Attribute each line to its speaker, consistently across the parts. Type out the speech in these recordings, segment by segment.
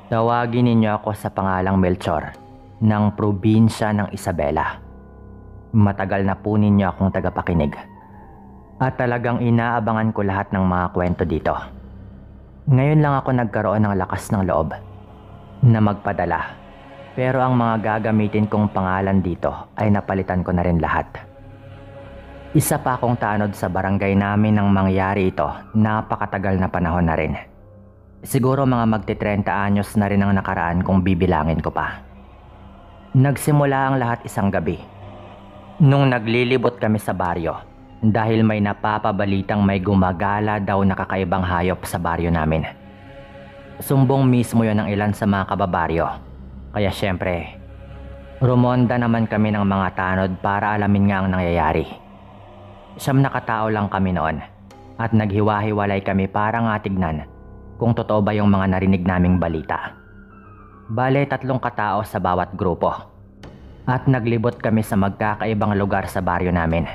Speaker 1: Tawagin ninyo ako sa pangalang Melchor ng probinsya ng Isabela. Matagal na po ninyo akong tagapakinig at talagang inaabangan ko lahat ng mga kwento dito. Ngayon lang ako nagkaroon ng lakas ng loob na magpadala, pero ang mga gagamitin kong pangalan dito ay napalitan ko na rin lahat. Isa pa akong tanod sa barangay namin nang mangyari ito, napakatagal na panahon na rin. Siguro mga magti-30 anyos na rin ang nakaraan kung bibilangin ko pa. Nagsimula ang lahat isang gabi nung naglilibot kami sa baryo dahil may napapabalitang may gumagala daw na kakaibang hayop sa baryo namin. Sumbong mismo yon ng ilan sa mga kababaryo, kaya syempre rumonda naman kami ng mga tanod para alamin nga ang nangyayari. 9 na katao lang kami noon at naghiwa-hiwalay kami para nga tignan kung totoo ba yung mga narinig naming balita. Bale 3 katao sa bawat grupo at naglibot kami sa magkakaibang lugar sa baryo namin.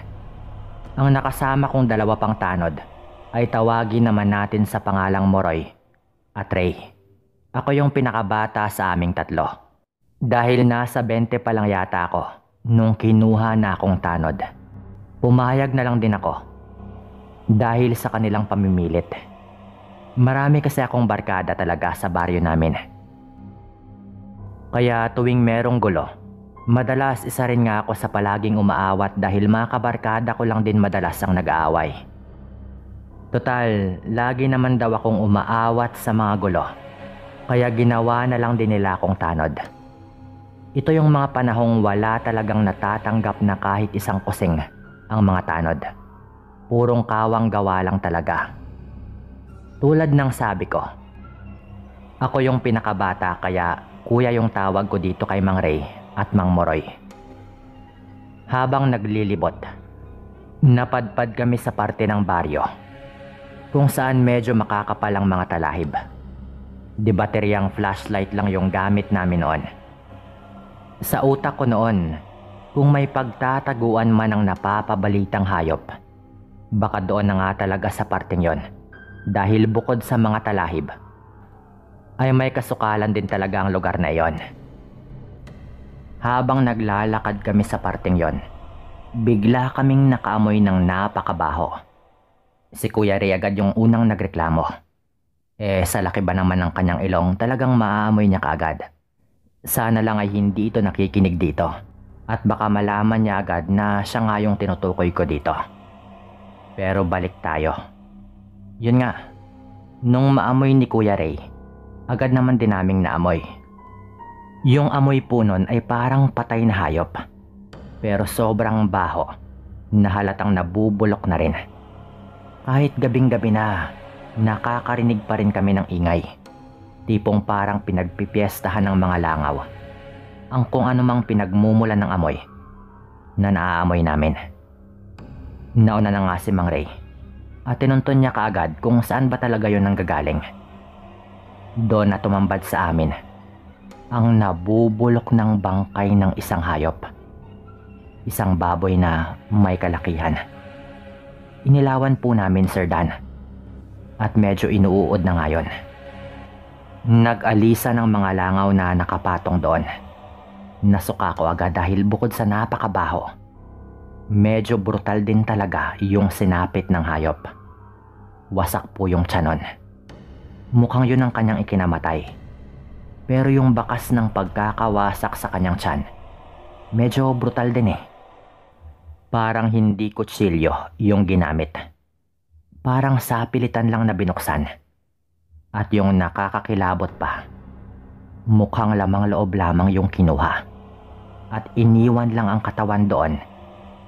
Speaker 1: Ang nakasama kong 2 pang tanod ay tawagin naman natin sa pangalang Moroy at Ray. Ako yung pinakabata sa aming 3 dahil nasa 20 pa lang yata ako nung kinuha na akong tanod. Pumayag na lang din ako dahil sa kanilang pamimilit. Marami kasi akong barkada talaga sa baryo namin. Kaya tuwing merong gulo, madalas isa rin nga ako sa palaging umaawat dahil mga kabarkada ko lang din madalas ang nag-aaway. Total, lagi naman daw akong umaawat sa mga gulo, kaya ginawa na lang din nila akong tanod. Ito yung mga panahong wala talagang natatanggap na kahit isang kusing ang mga tanod. Purong kawang gawa lang talaga. Tulad ng sabi ko, ako yung pinakabata kaya kuya yung tawag ko dito kay Mang Ray at Mang Moroy. Habang naglilibot, napadpad kami sa parte ng baryo kung saan medyo makakapal ang mga talahib. Di bateryang flashlight lang yung gamit namin noon. Sa utak ko noon, kung may pagtataguan man ang napapabalitang hayop, baka doon na nga talaga sa parteng yon. Dahil bukod sa mga talahib, ay may kasukalan din talaga ang lugar na iyon. Habang naglalakad kami sa parteng yon, bigla kaming nakaamoy ng napakabaho. Si Kuya Ray agad yung unang nagreklamo. Sa laki ba naman ng kanyang ilong, talagang maaamoy niya kaagad. Sana lang ay hindi ito nakikinig dito at baka malaman niya agad na siya nga yung tinutukoy ko dito. Pero balik tayo. Yun nga, nung maamoy ni Kuya Ray, agad naman din naming naamoy. Yung amoy po nun ay parang patay na hayop, pero sobrang baho na halatang nabubulok na rin. Kahit gabing-gabi na, nakakarinig pa rin kami ng ingay. Tipong parang pinagpipiestahan ng mga langaw ang kung anumang pinagmumulan ng amoy na naaamoy namin. Nauna na nga si Mang Ray at tinuntun niya kaagad kung saan ba talaga yun nanggagaling. Doon na tumambad sa amin ang nabubulok ng bangkay ng isang hayop. Isang baboy na may kalakihan. Inilawan po namin, Sir Dan, at medyo inuuod na ngayon. Nag-alisa ng mga langaw na nakapatong doon. Nasuka ko agad dahil bukod sa napakabaho, medyo brutal din talaga yung sinapit ng hayop. Wasak po yung tiyanon. Mukhang yun ang kanyang ikinamatay. Pero yung bakas ng pagkakawasak sa kanyang tiyan, medyo brutal din eh. Parang hindi kutsilyo yung ginamit. Parang sapilitan lang na binuksan. At yung nakakakilabot pa, mukhang lamang loob lamang yung kinuha. At iniwan lang ang katawan doon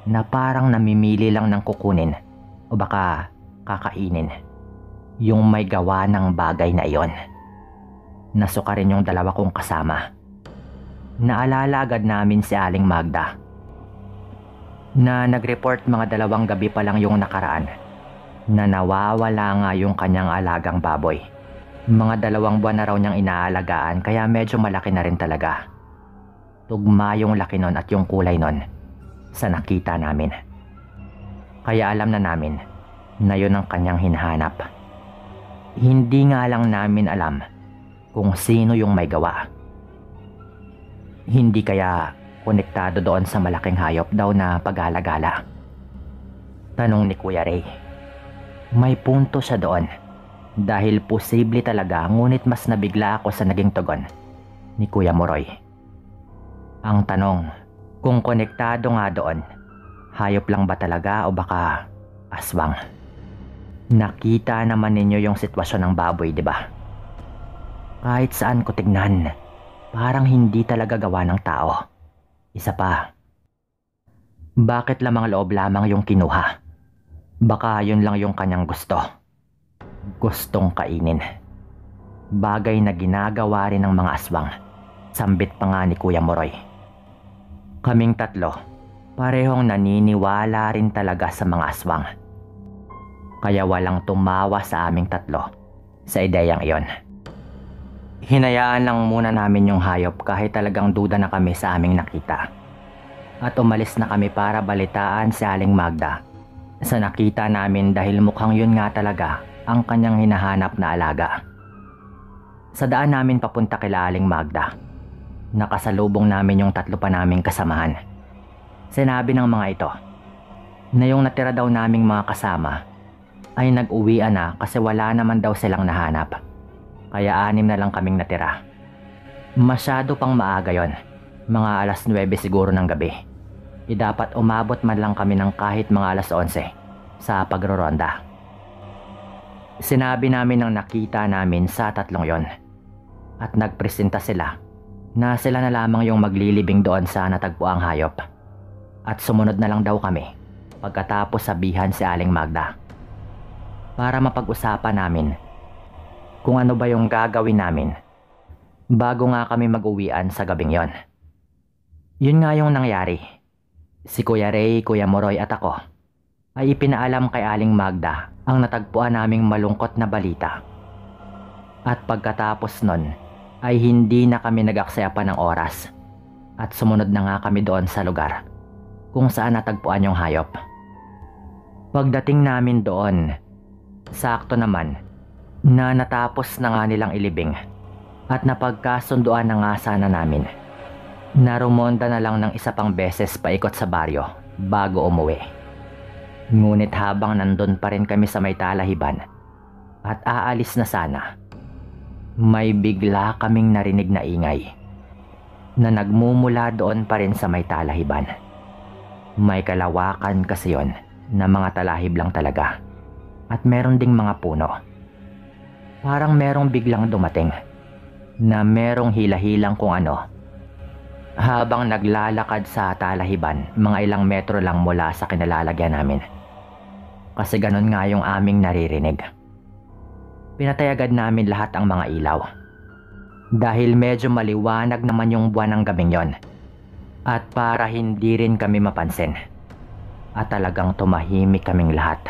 Speaker 1: na parang namimili lang ng kukunin o baka kakainin yung may gawa ng bagay na iyon. Nasuka rin yung 2 kong kasama. Naalala agad namin si Aling Magda na nag-report mga 2 gabi pa lang yung nakaraan na nawawala nga yung kanyang alagang baboy. Mga 2 buwan na raw niyang inaalagaan kaya medyo malaki na rin talaga. Tugma yung laki nun at yung kulay nun sa nakita namin. Kaya alam na namin na yun ang kanyang hinahanap. Hindi nga lang namin alam kung sino yung may gawa. Hindi kaya konektado doon sa malaking hayop daw na pag-alagala? Tanong ni Kuya Ray. May punto siya doon. Dahil posible talaga, ngunit mas nabigla ako sa naging tugon ni Kuya Moroy. Ang tanong, kung konektado nga doon, hayop lang ba talaga o baka aswang? Nakita naman ninyo yung sitwasyon ng baboy, di ba? Kahit saan ko tignan, parang hindi talaga gawa ng tao. Isa pa, bakit lamang loob lamang yung kinuha? Baka yun lang yung kanyang gusto. Gustong kainin. Bagay na ginagawa rin ng mga aswang. Sambit pa nga ni Kuya Moroy. Kaming tatlo, parehong naniniwala rin talaga sa mga aswang. Kaya walang tumawa sa aming tatlo sa ideyang iyon. Hinayaan lang muna namin yung hayop kahit talagang duda na kami sa aming nakita. At umalis na kami para balitaan si Aling Magda sa nakita namin dahil mukhang yun nga talaga ang kanyang hinahanap na alaga. Sa daan namin papunta kila Aling Magda, nakasalubong namin yung tatlo pa naming kasamahan. Sinabi ng mga ito na yung natira daw naming mga kasama ay nag-uwian na kasi wala naman daw silang nahanap. Kaya 6 na lang kaming natira. Masyado pang maaga yon, mga alas 9 siguro ng gabi. Dapat umabot man lang kami ng kahit mga alas 11 sa pagroronda. Sinabi namin ang nakita namin sa tatlong yon at nagpresenta sila na sila na lamang yung maglilibing doon sa natagpuang hayop at sumunod na lang daw kami pagkatapos sabihan si Aling Magda para mapag-usapan namin kung ano ba yung gagawin namin bago nga kami mag-uwian sa gabing yon. Yun nga yung nangyari. Si Kuya Ray, Kuya Moroy at ako ay ipinaalam kay Aling Magda ang natagpuan naming malungkot na balita. At pagkatapos nun ay hindi na kami nag-aksaya pa ng oras at sumunod na nga kami doon sa lugar kung saan natagpuan yung hayop. Pagdating namin doon, sakto naman na natapos na nga nilang ilibing at napagkasunduan na nga sana namin na rumonda na lang ng isa pang beses paikot sa baryo bago umuwi. Ngunit habang nandun pa rin kami sa may talahiban at aalis na sana, may bigla kaming narinig na ingay na nagmumula doon pa rin sa may talahiban. May kalawakan kasi yon na mga talahib lang talaga at meron ding mga puno. Parang merong biglang dumating na merong hila-hilang kung ano habang naglalakad sa talahiban mga ilang metro lang mula sa kinalalagyan namin. Kasi ganun nga yung aming naririnig. Pinatay agad namin lahat ang mga ilaw dahil medyo maliwanag naman yung buwan ng gabing yon at para hindi rin kami mapansin at talagang tumahimik kaming lahat.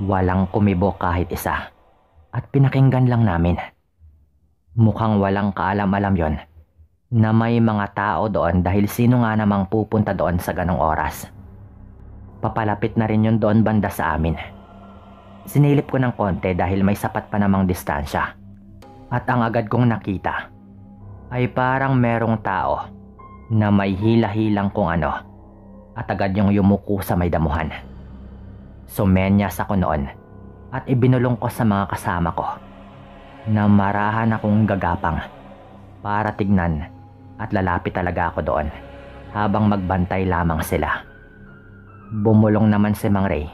Speaker 1: Walang kumibo kahit isa at pinakinggan lang namin. Mukhang walang kaalam-alam yon na may mga tao doon dahil sino nga namang pupunta doon sa ganong oras. Papalapit na rin yun doon banda sa amin. Sinilip ko ng konti dahil may sapat pa namang distansya. At ang agad kong nakita ay parang merong tao na may hila-hilang kung ano at agad yung yumuko sa may damuhan. Sumenyas ako noon at ibinulong ko sa mga kasama ko na marahan akong gagapang para tignan at lalapit talaga ako doon habang magbantay lamang sila. Bumulong naman si Mang Ray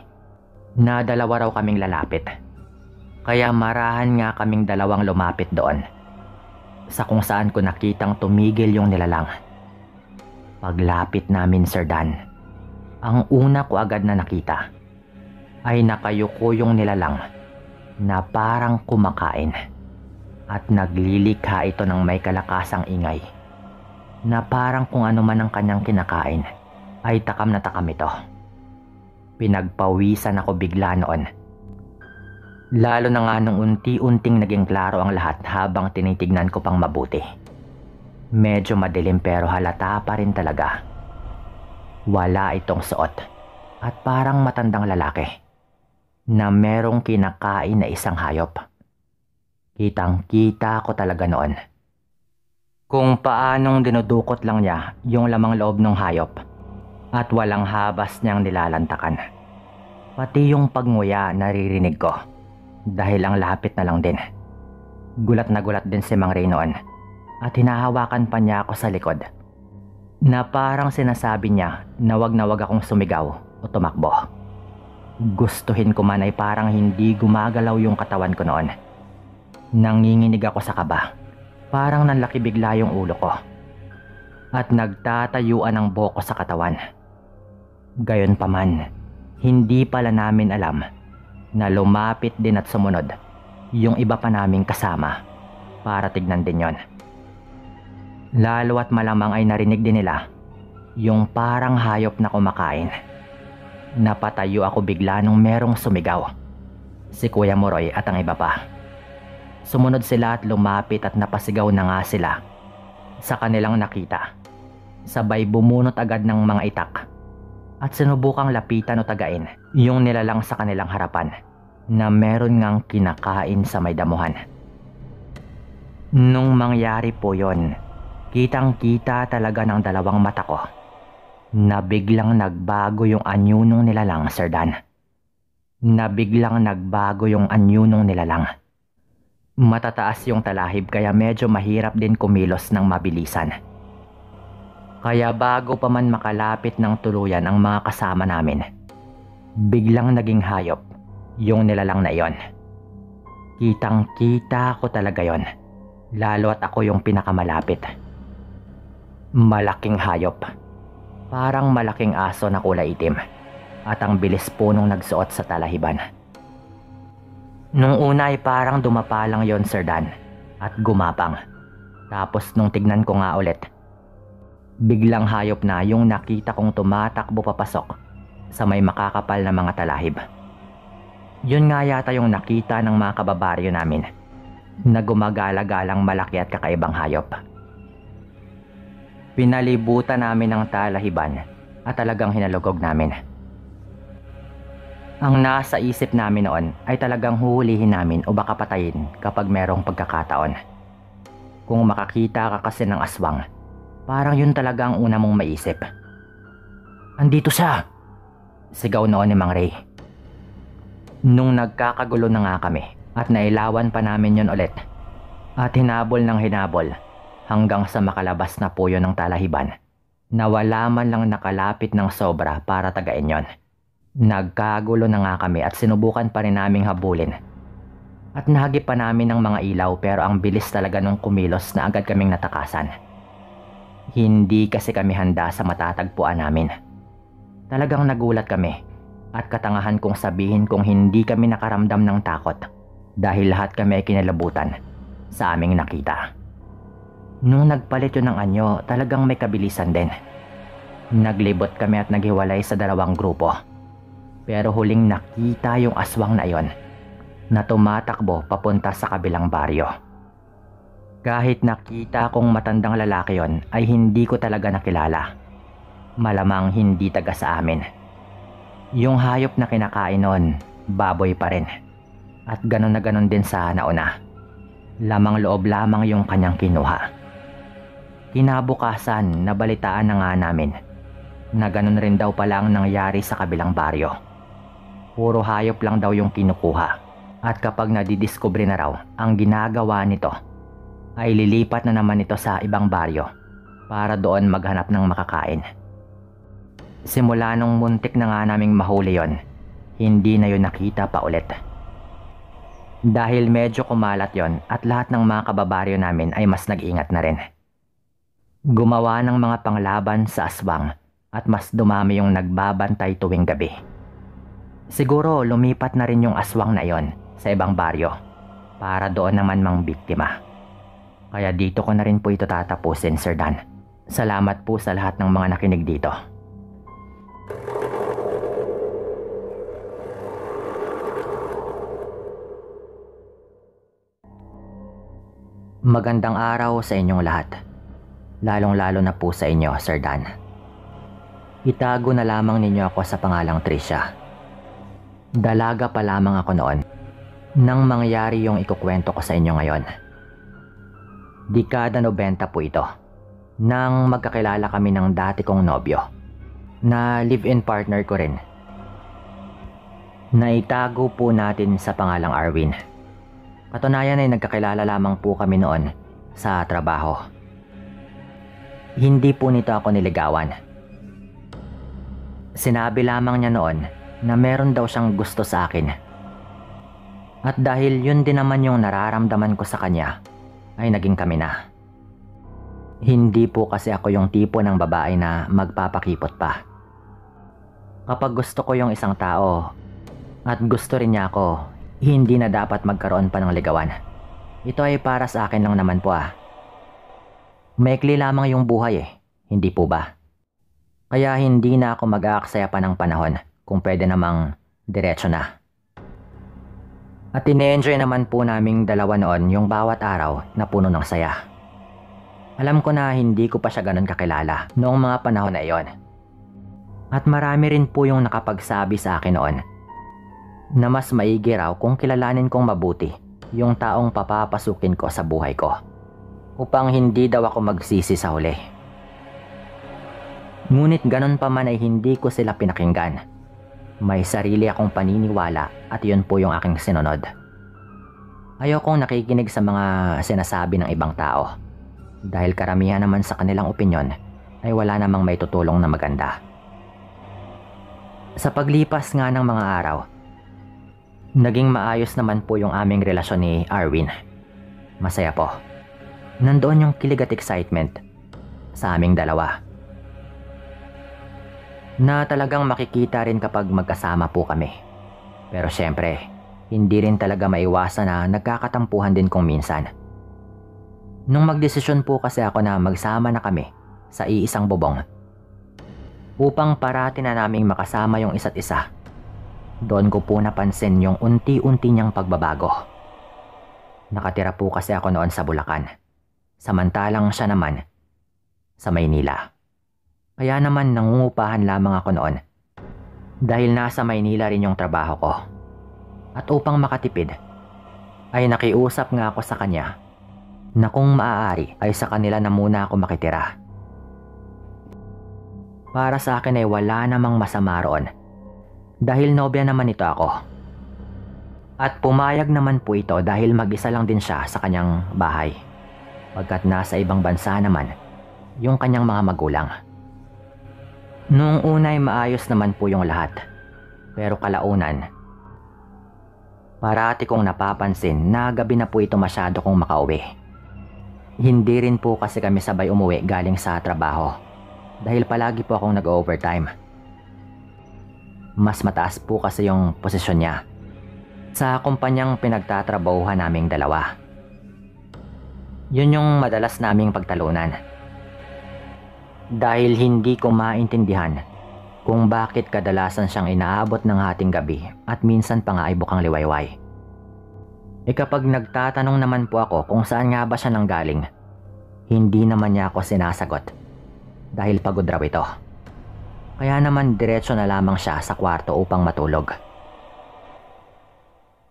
Speaker 1: na 2 raw kaming lalapit. Kaya marahan nga kaming 2 lumapit doon sa kung saan ko nakitang tumigil yung nilalang. Paglapit namin, Sir Dan, ang una ko agad na nakita ay nakayuko yung nilalang na parang kumakain at naglilikha ito ng may kalakasang ingay na parang kung ano man ang kanyang kinakain ay takam na takam ito. Pinagpawisan ako bigla noon. Lalo na nga nung unti-unting naging klaro ang lahat habang tinitignan ko pang mabuti. Medyo madilim pero halata pa rin talaga. Wala itong suot at parang matandang lalaki na merong kinakain na isang hayop. Kitang-kita ko talaga noon. Kung paanong dinudukot lang niya yung lamang loob ng hayop at walang habas niyang nilalantakan. Pati yung pagnguya naririnig ko dahil ang lapit na lang din. Gulat na gulat din si Mang Ray noon at hinahawakan pa niya ako sa likod na parang sinasabi niya na wag akong sumigaw o tumakbo. Gustuhin ko man ay parang hindi gumagalaw yung katawan ko noon. Nanginginig ako sa kaba. Parang nanlaki bigla yung ulo ko at nagtatayuan ang buhok ko sa katawan. Gayon pa man, hindi pala namin alam na lumapit din at sumunod yung iba pa naming kasama para tignan din yon. Lalo at malamang ay narinig din nila yung parang hayop na kumakain. Napatayo ako bigla nung merong sumigaw. Si Kuya Moroy at ang iba pa. Sumunod sila at lumapit at napasigaw na nga sila sa kanilang nakita. Sabay bumunot agad ng mga itak at sinubukang lapitan o tagain yung nilalang sa kanilang harapan na meron ngang kinakain sa may damuhan. Nung mangyari po yon, kitang-kita talaga ng dalawang mata ko na biglang nagbago yung anyo nung nilalang, Sir Dan. Na biglang nagbago yung anyo nung nilalang. Matataas yung talahib kaya medyo mahirap din kumilos ng mabilisan. Kaya bago pa man makalapit ng tuluyan ang mga kasama namin, biglang naging hayop yung nilalang na iyon. Kitang-kita ko talaga yon, lalo at ako yung pinakamalapit. Malaking hayop, parang malaking aso na kulay itim at ang bilis po nung nagsuot sa talahiban. Nung una ay parang dumapa lang yon, Sir Dan, at gumapang. Tapos nung tignan ko nga ulit, biglang hayop na yung nakita kong tumatakbo papasok sa may makakapal na mga talahib. Yun nga yata yung nakita ng mga kababaryo namin na gumagala-galang malaki at kakaibang hayop. Pinalibutan namin ang talahiban at talagang hinalugog namin. Ang nasa isip namin noon ay talagang huhulihin namin o baka patayin kapag merong pagkakataon. Kung makakita ka kasi ng aswang, parang yun talaga ang una mong maisip. Andito siya! Sigaw noon ni Mang Ray. Nung nagkakagulo na nga kami at nailawan pa namin yun ulit at hinabol ng hinabol hanggang sa makalabas na po yun ng talahiban na wala man lang nakalapit ng sobra para tagain yon. Nagkagulo na nga kami at sinubukan pa rin naming habulin. At nahagip pa namin ng mga ilaw pero ang bilis talaga nung kumilos na agad kaming natakasan. Hindi kasi kami handa sa matatagpuan namin. Talagang nagulat kami at katangahan kong sabihin kung hindi kami nakaramdam ng takot dahil lahat kami ay kinalabutan sa aming nakita. Nung nagpalit yun ng anyo, talagang may kabilisan din. Naglibot kami at naghiwalay sa dalawang grupo. Pero huling nakita yung aswang na iyon na tumatakbo papunta sa kabilang baryo. Kahit nakita kong matandang lalaki yon ay hindi ko talaga nakilala. Malamang hindi taga sa amin. Yung hayop na kinakain nun, baboy pa rin. At ganon na ganon din sa nauna. Lamang loob lamang yung kanyang kinuha. Kinabukasan, nabalitaan na nga namin na ganon rin daw pala ang nangyari sa kabilang baryo. Puro hayop lang daw yung kinukuha at kapag nadidiskubre na raw ang ginagawa nito ay lilipat na naman ito sa ibang baryo para doon maghanap ng makakain. Simula nung muntik na nga naming mahuli yon, hindi na yun nakita pa ulit. Dahil medyo kumalat yon at lahat ng mga kababaryo namin ay mas nag-ingat na rin. Gumawa ng mga panglaban sa aswang at mas dumami yung nagbabantay tuwing gabi. Siguro lumipat na rin yung aswang na yon sa ibang baryo para doon naman mang biktima. Kaya dito ko na rin po ito tatapusin, Sir Dan. Salamat po sa lahat ng mga nakinig dito. Magandang araw sa inyong lahat. Lalong-lalo na po sa inyo, Sir Dan. Itago na lamang ninyo ako sa pangalang Tricia. Dalaga pa lamang ako noon nang mangyari yung ikukwento ko sa inyo ngayon. Dekada 90 po ito, nang magkakilala kami ng dati kong nobyo, na live-in partner ko rin. Naitago po natin sa pangalang Arwin. Katunayan ay nagkakilala lamang po kami noon sa trabaho. Hindi po nito ako niligawan. Sinabi lamang niya noon na meron daw siyang gusto sa akin. At dahil yun din naman yung nararamdaman ko sa kanya, ay naging kami na. Hindi po kasi ako yung tipo ng babae na magpapakipot pa. Kapag gusto ko yung isang tao at gusto rin niya ako, hindi na dapat magkaroon pa ng ligawan. Ito ay para sa akin lang naman po Maikli lamang yung buhay hindi po ba? Kaya hindi na ako mag-aaksaya pa ng panahon kung pwede namang diretso na. At ine-enjoy naman po naming dalawa noon yung bawat araw na puno ng saya. Alam ko na hindi ko pa siya ganun kakilala noong mga panahon na iyon. At marami rin po yung nakapagsabi sa akin noon na mas maigi raw kung kilalanin kong mabuti yung taong papapasukin ko sa buhay ko, upang hindi daw ako magsisi sa huli. Ngunit ganun pa man ay hindi ko sila pinakinggan. May sarili akong paniniwala at yun po yung aking sinunod. Ayokong nakikinig sa mga sinasabi ng ibang tao, dahil karamihan naman sa kanilang opinyon ay wala namang may tutulong na maganda. Sa paglipas nga ng mga araw, naging maayos naman po yung aming relasyon ni Arwin. Masaya po. Nandoon yung kilig at excitement sa aming dalawa, na talagang makikita rin kapag magkasama po kami. Pero syempre, hindi rin talaga maiwasan na nagkakatampuhan din kung minsan. Nung magdesisyon po kasi ako na magsama na kami sa iisang bubong, upang parati na naming makasama yung isa't isa, doon ko po napansin yung unti-unti niyang pagbabago. Nakatira po kasi ako noon sa Bulacan, samantalang siya naman sa Maynila. Kaya naman nangungupahan lamang ako noon, dahil nasa Maynila rin yung trabaho ko. At upang makatipid, ay nakiusap nga ako sa kanya na kung maaari ay sa kanila na muna ako makitira. Para sa akin ay wala namang masama roon, dahil nobya naman ito ako. At pumayag naman po ito dahil mag-isa lang din siya sa kanyang bahay, pagkat nasa ibang bansa naman yung kanyang mga magulang. Noong una ay maayos naman po yung lahat, pero kalaunan, parati kong napapansin na gabi na po ito masyado kong makauwi. Hindi rin po kasi kami sabay umuwi galing sa trabaho, dahil palagi po akong nag-overtime. Mas mataas po kasi yung posisyon niya sa kumpanyang pinagtatrabahuhan naming dalawa. Yun yung madalas naming pagtalunan, dahil hindi ko maintindihan kung bakit kadalasan siyang inaabot ng hating gabi at minsan pa nga ay bukang liwayway. Kapag nagtatanong naman po ako kung saan nga ba siya nanggaling, hindi naman niya ako sinasagot dahil pagod raw ito. Kaya naman diretso na lamang siya sa kwarto upang matulog.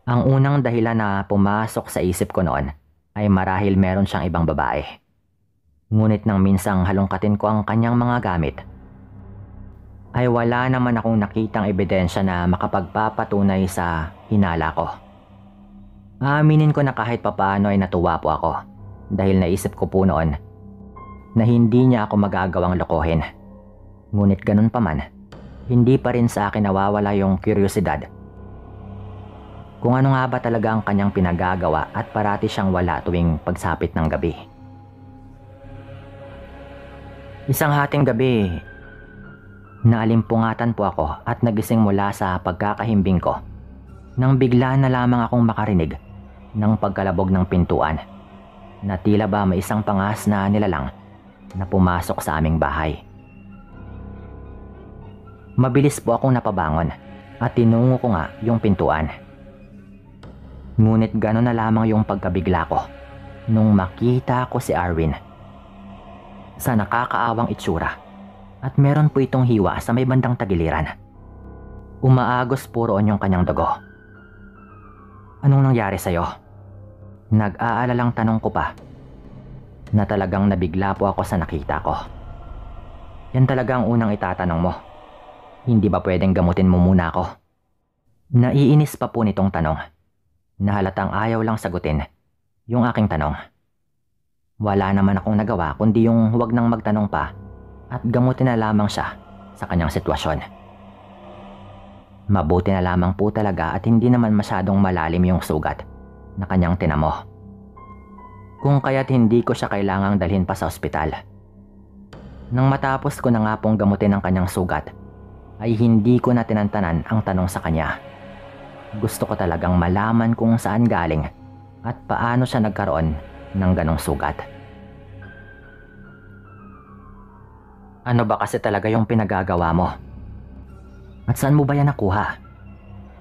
Speaker 1: Ang unang dahilan na pumasok sa isip ko noon ay marahil meron siyang ibang babae. Ngunit nang minsang halongkatin ko ang kanyang mga gamit, ay wala naman akong nakitang ebidensya na makapagpapatunay sa hinala ko. Aaminin ko na kahit papaano ay natuwa po ako, dahil naisip ko po noon na hindi niya ako magagawang lokohin. Ngunit ganun pa man, hindi pa rin sa akin nawawala yung kuryosidad kung ano nga ba talaga ang kanyang pinagagawa at parati siyang wala tuwing pagsapit ng gabi. Isang hating gabi, naalimpungatan po ako at nagising mula sa pagkakahimbing ko nang bigla na lamang akong makarinig ng pagkalabog ng pintuan na tila ba may isang pangas na nilalang na pumasok sa aming bahay. Mabilis po akong napabangon at tinungo ko nga yung pintuan. Ngunit gano'n na lamang yung pagkabigla ko nung makita ko si Arwin sa nakakaawang itsura, at meron po itong hiwa sa may bandang tagiliran. Umaagos po roon yung kanyang dugo. Anong nangyari sa'yo? Nag-aalalang tanong ko pa na talagang nabigla po ako sa nakita ko. Yan talaga ang unang itatanong mo. Hindi ba pwedeng gamutin mo muna ako? Naiinis pa po nitong tanong na halatang ayaw lang sagutin yung aking tanong. Wala naman akong nagawa kundi yung huwag nang magtanong pa at gamutin na lamang siya sa kanyang sitwasyon. Mabuti na lamang po talaga at hindi naman masyadong malalim yung sugat na kanyang tinamo. Kung kaya't hindi ko siya kailangang dalhin pa sa ospital. Nang matapos ko na nga pong gamutin ang kanyang sugat, ay hindi ko na tinantanan ang tanong sa kanya. Gusto ko talagang malaman kung saan galing at paano siya nagkaroon ng ganong sugat. Ano ba kasi talaga yung pinagagawa mo? At saan mo ba yan nakuha?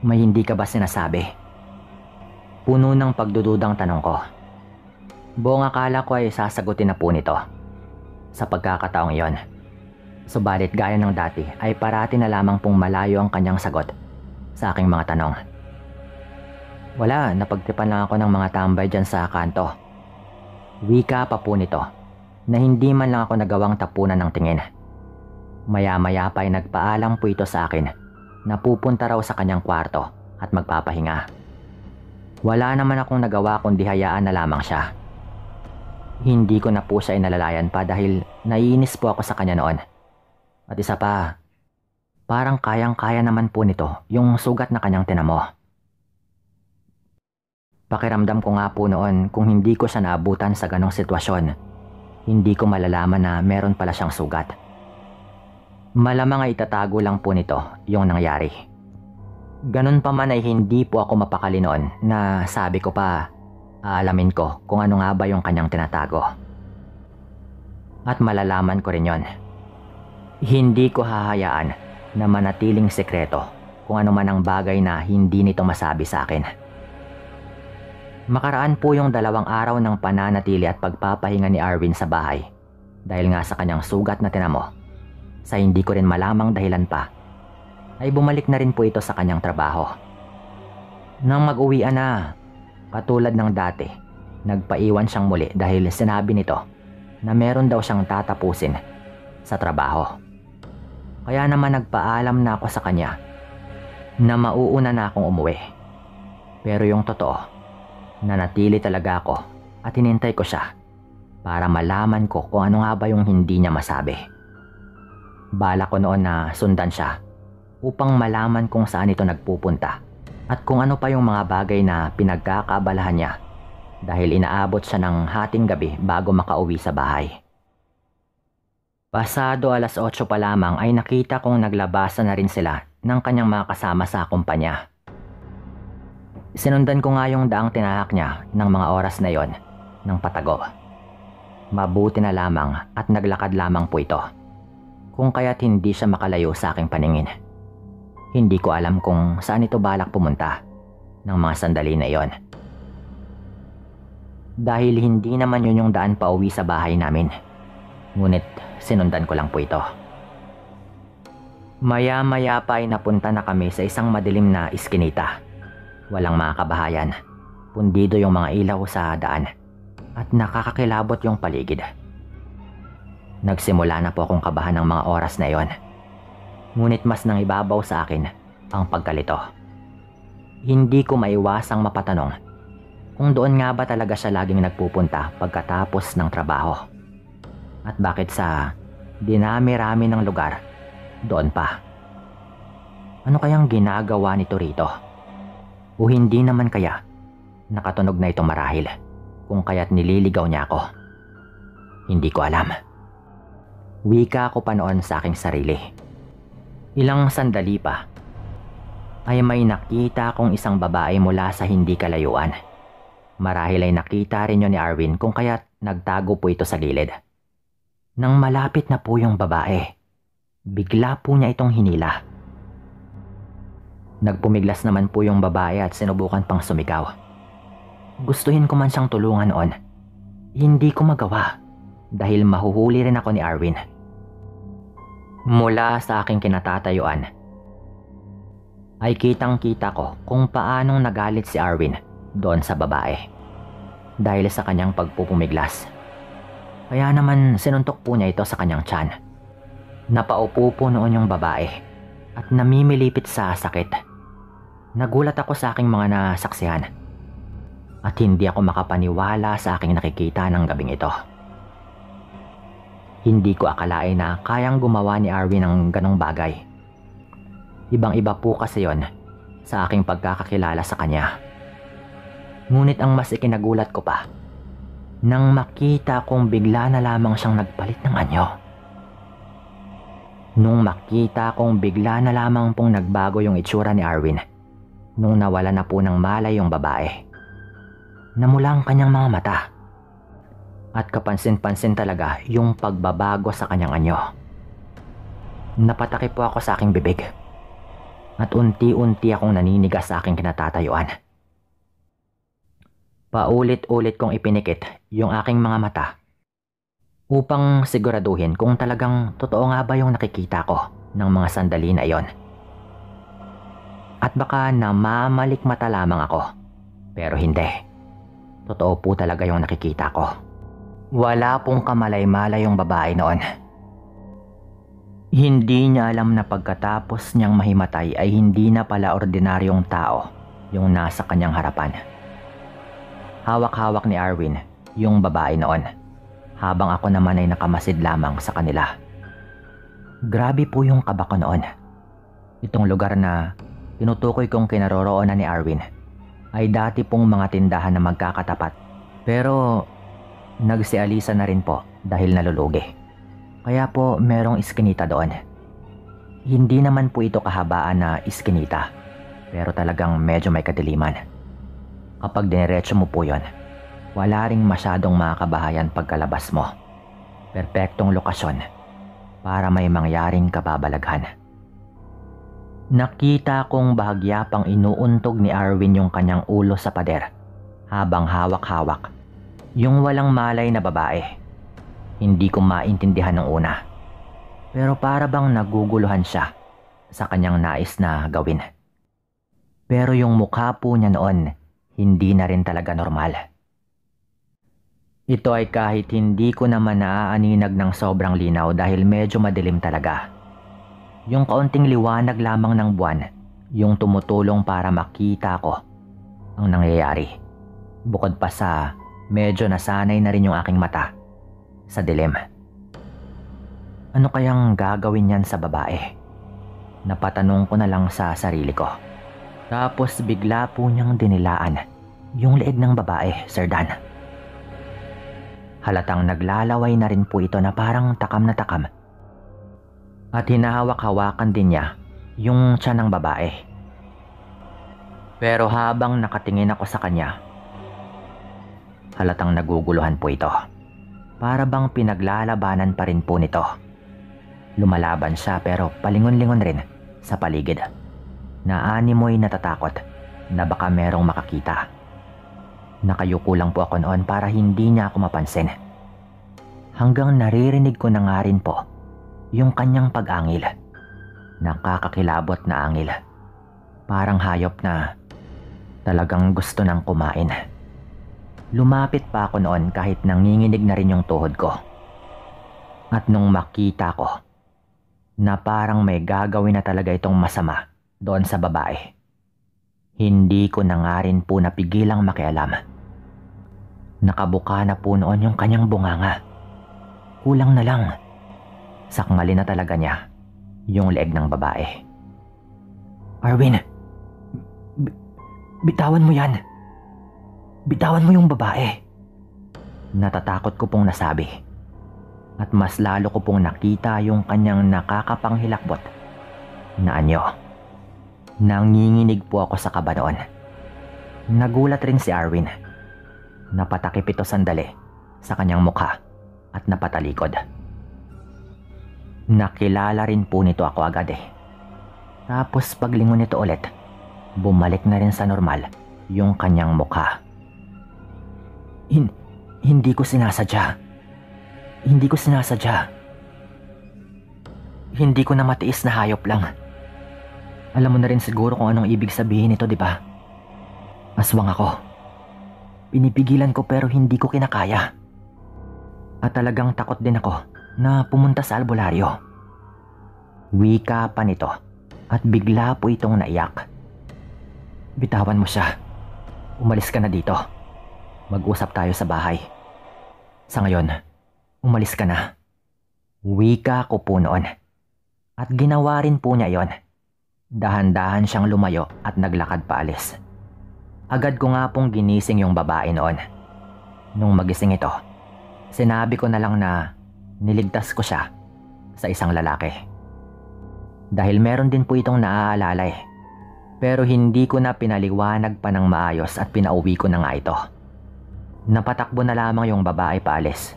Speaker 1: May hindi ka ba sinasabi? Puno ng pagdududang tanong ko. Buong akala ko ay sasagutin na po nito sa pagkakataong yon. Subalit gaya ng dati ay parati na lamang pong malayo ang kanyang sagot sa aking mga tanong. Wala, napagtripan lang ako ng mga tambay dyan sa kanto. Wika pa po nito na hindi man lang ako nagawang tapunan ng tingin. Maya-maya pa ay nagpaalam po ito sa akin na pupunta raw sa kanyang kwarto at magpapahinga. Wala naman akong nagawa kundi hayaan na lamang siya. Hindi ko na po siya inalalayan pa dahil naiinis po ako sa kanya noon. At isa pa, parang kayang-kaya naman po nito yung sugat na kanyang tinamo. Pakiramdam ko nga po noon kung hindi ko siya naabutan sa ganong sitwasyon, hindi ko malalaman na meron pala siyang sugat. Malamang ay itatago lang po nito yung nangyari. Ganun pa man ay hindi po ako mapakali noon na sabi ko pa, aalamin ko kung ano nga ba yung kanyang tinatago. At malalaman ko rin yon. Hindi ko hahayaan na manatiling sekreto kung ano man ang bagay na hindi nito masabi sa akin. Makaraan po yung 2 araw ng pananatili at pagpapahinga ni Arvin sa bahay dahil nga sa kanyang sugat na tinamo. Sa hindi ko rin malamang dahilan pa, ay bumalik na rin po ito sa kanyang trabaho. Nang mag-uwian na, katulad ng dati, nagpaiwan siyang muli dahil sinabi nito na meron daw siyang tatapusin sa trabaho. Kaya naman nagpaalam na ako sa kanya na mauuna na akong umuwi. Pero yung totoo, nanatili talaga ako at hinintay ko siya para malaman ko kung ano nga ba yung hindi niya masabi. Bala ko noon na sundan siya upang malaman kung saan ito nagpupunta at kung ano pa yung mga bagay na pinagkakabalahan niya dahil inaabot siya ng hating gabi bago makauwi sa bahay. Pasado 8:00 pa lamang ay nakita kong naglabasan na rin sila ng kanyang mga kasama sa kumpanya. Sinundan ko nga yung daang tinahak niya ng mga oras na yon ng patago. Mabuti na lamang at naglakad lamang po ito. Kung kaya't hindi siya makalayo sa aking paningin. Hindi ko alam kung saan ito balak pumunta ng mga sandali na iyon. Dahil hindi naman yun yung daan pauwi sa bahay namin. Ngunit sinundan ko lang po ito. Maya-maya pa ay napunta na kami sa isang madilim na iskinita. Walang mga kabahayan. Pundido yung mga ilaw sa daan at nakakakilabot yung paligid. Nagsimula na po akong kabahan ng mga oras na iyon. Ngunit mas nangibabaw sa akin ang pagkalito. Hindi ko maiwasang mapatanong kung doon nga ba talaga siya laging nagpupunta pagkatapos ng trabaho. At bakit sa dinami-rami ng lugar, doon pa. Ano kayang ginagawa nito rito? O hindi naman kaya nakatunog na ito marahil kung kaya't nililigaw niya ako? Hindi ko alam. Wika ko pa noon sa aking sarili. Ilang sandali pa ay may nakita kong isang babae mula sa hindi kalayuan. Marahil ay nakita rin yun ni Arvin kung kaya't nagtago po ito sa gilid. Nang malapit na po yung babae, bigla po niya itong hinila. Nagpumiglas naman po yung babae at sinubukan pang sumigaw. Gustuhin ko man siyang tulungan noon. Hindi ko magawa dahil mahuhuli rin ako ni Arvin. Mula sa aking kinatatayuan ay kitang-kita ko kung paanong nagalit si Arvin doon sa babae dahil sa kanyang pagpupumiglas. Kaya naman sinuntok po niya ito sa kanyang tiyan. Napaupo po noon yung babae at namimilipit sa sakit. Nagulat ako sa aking mga nasaksihan at hindi ako makapaniwala sa aking nakikita ng gabing ito. Hindi ko akalain na kayang gumawa ni Arwin ng ganong bagay. Ibang-iba po kasi yon sa aking pagkakakilala sa kanya. Ngunit ang mas ikinagulat ko pa, nang makita kong bigla na lamang siyang nagpalit ng anyo. Nung makita kong bigla na lamang pong nagbago yung itsura ni Arwin, nung nawala na po ng malay yung babae. Namula ang kanyang mga mata. At kapansin-pansin talaga yung pagbabago sa kanyang anyo. Napatakip po ako sa aking bibig. At unti-unti akong naninigas sa aking kinatatayuan. Paulit-ulit kong ipinikit yung aking mga mata upang siguraduhin kung talagang totoo nga ba yung nakikita ko ng mga sandali na iyon. At baka namamalikmata lamang ako, pero hindi. Totoo po talaga yung nakikita ko. Wala pong kamalay-malay yung babae noon. Hindi niya alam na pagkatapos niyang mahimatay ay hindi na pala ordinaryong tao yung nasa kanyang harapan. Hawak-hawak ni Arwin yung babae noon, habang ako naman ay nakamasid lamang sa kanila. Grabe po yung kaba ko noon. Itong lugar na tinutukoy kong kinaroroonan ni Arwin ay dati pong mga tindahan na magkakatapat, pero nagsialisa na rin po dahil nalulugi. Kaya po merong iskinita doon. Hindi naman po ito kahabaan na iskinita, pero talagang medyo may kadiliman. Kapag diniretso mo po yon, wala ring masyadong makakabahayan pagkalabas mo. Perpektong lokasyon para may mangyaring kababalaghan. Nakita kong bahagya pang inuuntog ni Arwin yung kanyang ulo sa pader habang hawak-hawak yung walang malay na babae. Hindi ko maintindihan ng una, pero para bang naguguluhan siya sa kanyang nais na gawin. Pero yung mukha po niya noon, hindi na rin talaga normal. Ito ay kahit hindi ko naman naaaninag ng sobrang linaw dahil medyo madilim talaga. Yung kaunting liwanag lamang ng buwan, yung tumutulong para makita ko ang nangyayari. Bukod pa sa medyo nasanay na rin yung aking mata sa dilim. Ano kayang gagawin niyan sa babae? Napatanong ko na lang sa sarili ko. Tapos bigla po niyang dinilaan yung leeg ng babae, Sir Dan. Halatang naglalaway na rin po ito na parang takam na takam. At hinahawak-hawakan din niya yung tiyan ng babae. Pero habang nakatingin ako sa kanya, halatang naguguluhan po ito. Para bang pinaglalabanan pa rin po nito. Lumalaban siya pero palingon-lingon rin sa paligid. Naanimoy natatakot na baka merong makakita. Nakayuko lang po ako noon para hindi niya ako mapansin. Hanggang naririnig ko na nga rin po yung kanyang pag-angil. Nakakakilabot na angil. Parang hayop na talagang gusto nang kumain. Lumapit pa ako noon kahit nanginginig na rin yung tuhod ko. At nung makita ko na parang may gagawin na talaga itong masama doon sa babae, hindi ko na nga rin po napigilang makialam. Nakabuka na po noon yung kanyang bunganga. Kulang na lang, sakmalin na talaga niya yung leeg ng babae. Arwin, bitawan mo yan. Bitawan mo yung babae. Natatakot ko pong nasabi. At mas lalo ko pong nakita yung kanyang nakakapanghilakbot na anyo. Nanginginig po ako sa kaba noon. Nagulat rin si Arwin. Napatakip ito sandali sa kanyang mukha at napatalikod. Nakilala rin po nito ako agad eh. Tapos paglingon nito ulit, bumalik na rin sa normal yung kanyang mukha. Hindi ko sinasadya. Hindi ko sinasadya. Hindi ko na matiis na hayop lang. Alam mo na rin siguro kung anong ibig sabihin nito, di ba? Aswang ako. Pinipigilan ko pero hindi ko kinakaya. At talagang takot din ako na pumunta sa albularyo. Wika pa nito at bigla po itong naiyak. Bitawan mo siya. Umalis ka na dito. Mag-usap tayo sa bahay. Sa ngayon, umalis ka na. Wika ko po noon. At ginawa rin po niya yon. Dahan-dahan siyang lumayo at naglakad paalis. Agad ko nga pong ginising yung babae noon. Nung magising ito, sinabi ko na lang na niligtas ko siya sa isang lalaki. Dahil meron din po itong naaalala eh. Pero hindi ko na pinaliwanag pa ng maayos at pinauwi ko na nga ito. Napatakbo na lamang yung babae paalis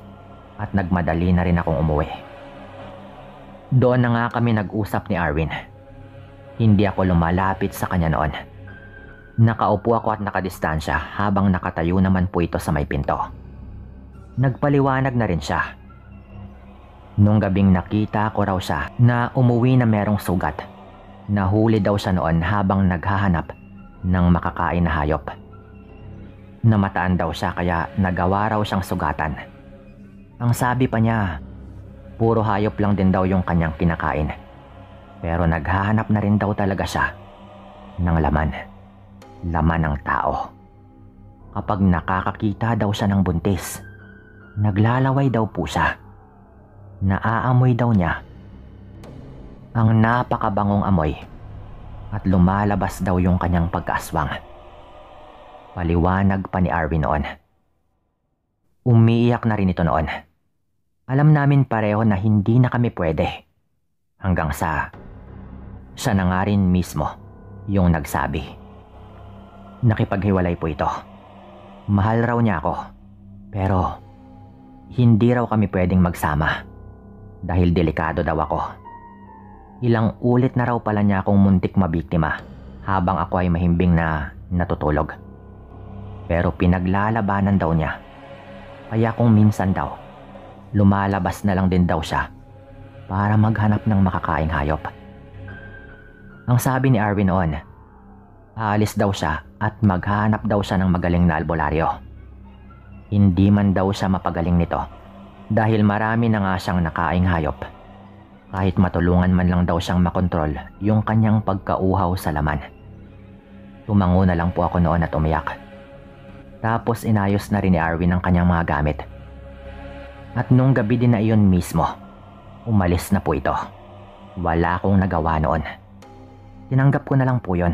Speaker 1: at nagmadali na rin akong umuwi. Doon na nga kami nag-usap ni Arwin. Hindi ako lumalapit sa kanya noon. Nakaupo ako at nakadistansya habang nakatayo naman po ito sa may pinto. Nagpaliwanag na rin siya. Nung gabing nakita ko raw siya na umuwi na merong sugat. Nahuli daw siya noon habang naghahanap ng makakain na hayop. Namataan daw siya kaya nagawa raw siyang sugatan. Ang sabi pa niya, puro hayop lang din daw yung kanyang kinakain. Pero naghahanap na rin daw talaga siya ng laman. Laman ng tao. Kapag nakakakita daw siya ng buntis, naglalaway daw po siya. Naaamoy daw niya ang napakabangong amoy at lumalabas daw yung kanyang pagkaaswang. Paliwanag pa ni Arwin noon. Umiiyak na rin ito noon. Alam namin pareho na hindi na kami pwede. Hanggang sa siya na nga rin mismo yung nagsabi. Nakipaghiwalay po ito. Mahal raw niya ako. Pero hindi raw kami pwedeng magsama dahil delikado daw ako. Ilang ulit na raw pala niya akong muntik mabiktima habang ako ay mahimbing na natutulog. Pero pinaglalabanan daw niya. Kaya kung minsan daw, lumalabas na lang din daw siya para maghanap ng makakaing hayop. Ang sabi ni Arwin noon, aalis daw siya at maghanap daw siya ng magaling na albularyo. Hindi man daw siya mapagaling nito dahil marami na nga siyang nakaing hayop. Kahit matulungan man lang daw siyang makontrol yung kanyang pagkauhaw sa laman. Tumango na lang po ako noon at umiyak. Tapos inayos na rin ni Arwin ang kanyang mga gamit. At nung gabi din na iyon mismo, umalis na po ito. Wala akong nagawa noon. Tinanggap ko na lang po yun.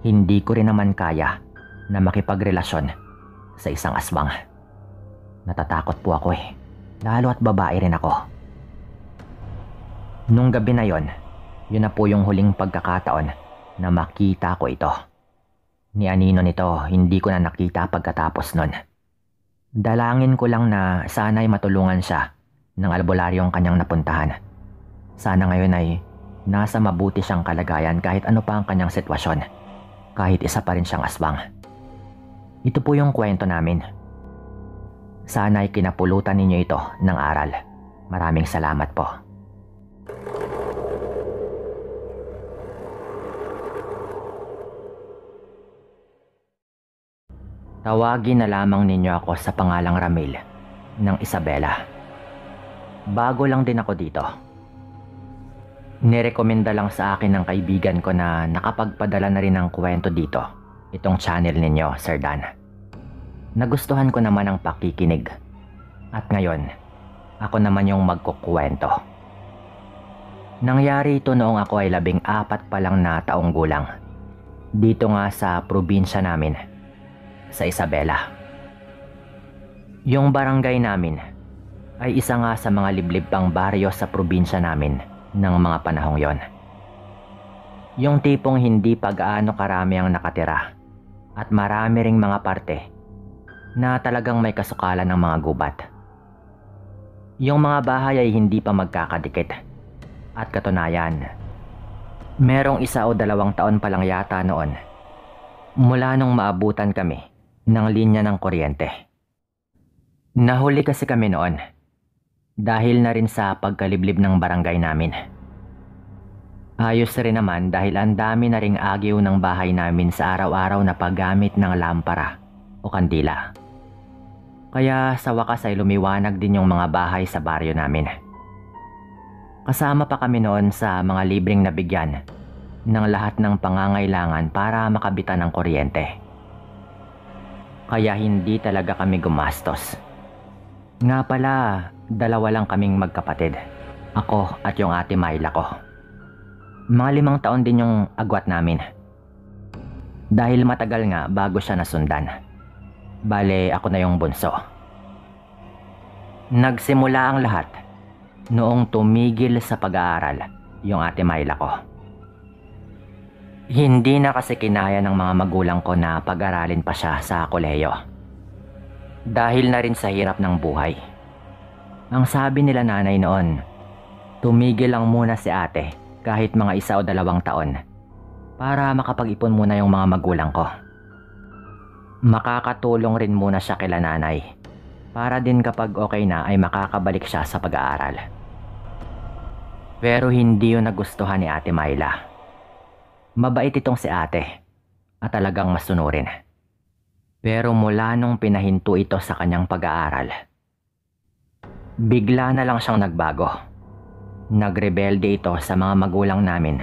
Speaker 1: Hindi ko rin naman kaya na makipagrelasyon sa isang aswang. Natatakot po ako eh. Lalo at babae rin ako. Nung gabi na yon, yun na po yung huling pagkakataon na makita ko ito. Ni Anino nito, hindi ko na nakita pagkatapos nun. Dalangin ko lang na sana'y matulungan siya ng albularyong kanyang napuntahan. Sana ngayon ay nasa mabuti siyang kalagayan kahit ano pa ang kanyang sitwasyon. Kahit isa pa rin siyang aswang. Ito po yung kwento namin. Sana'y kinapulutan ninyo ito ng aral. Maraming salamat po. Tawagin na lamang ninyo ako sa pangalang Ramil ng Isabela. Bago lang din ako dito. Nirekomenda lang sa akin ng kaibigan ko na nakapagpadala na rin ng kwento dito, itong channel ninyo, Sir Dan. Nagustuhan ko naman ang pakikinig. At ngayon, ako naman yung magkukwento. Nangyari ito noong ako ay 14 pa lang na taong gulang. Dito nga sa probinsya namin, sa Isabela. Yung barangay namin ay isa nga sa mga liblib pang baryo sa probinsya namin ng mga panahong yon. Yung tipong hindi pag-aano karami ang nakatira at marami ring mga parte na talagang may kasukalan ng mga gubat. Yung mga bahay ay hindi pa magkakadikit at katunayan, merong 1 o 2 taon pa lang yata noon mula nung maabutan kami ng linya ng kuryente. Nahuli kasi kami noon dahil na rin sa pagkaliblib ng barangay namin. Ayos rin naman dahil ang dami na ring agyo ng bahay namin sa araw-araw na paggamit ng lampara o kandila. Kaya sa wakas ay lumiwanag din yung mga bahay sa baryo namin. Kasama pa kami noon sa mga libreng nabigyan ng lahat ng pangangailangan para makabitan ng kuryente. Kaya hindi talaga kami gumastos. Nga pala, 2 lang kaming magkapatid. Ako at yung ate Myla ko. Mga 5 taon din yung agwat namin. Dahil matagal nga bago siya nasundan. Bale, ako na yung bunso. Nagsimula ang lahat noong tumigil sa pag-aaral yung ate Myla ko. Hindi na kasi kinaya ng mga magulang ko na pag-aralin pa siya sa kolehiyo. Dahil na rin sa hirap ng buhay. Ang sabi nila nanay noon, tumigil lang muna si ate kahit mga 1 o 2 taon para makapag-ipon muna yung mga magulang ko. Makakatulong rin muna siya kila nanay para din kapag okay na ay makakabalik siya sa pag-aaral. Pero hindi yun nagustuhan ni ate Myla. Mabait itong si ate at talagang masunurin. Pero mula nung pinahinto ito sa kanyang pag-aaral, bigla na lang siyang nagbago. Nagrebelde ito sa mga magulang namin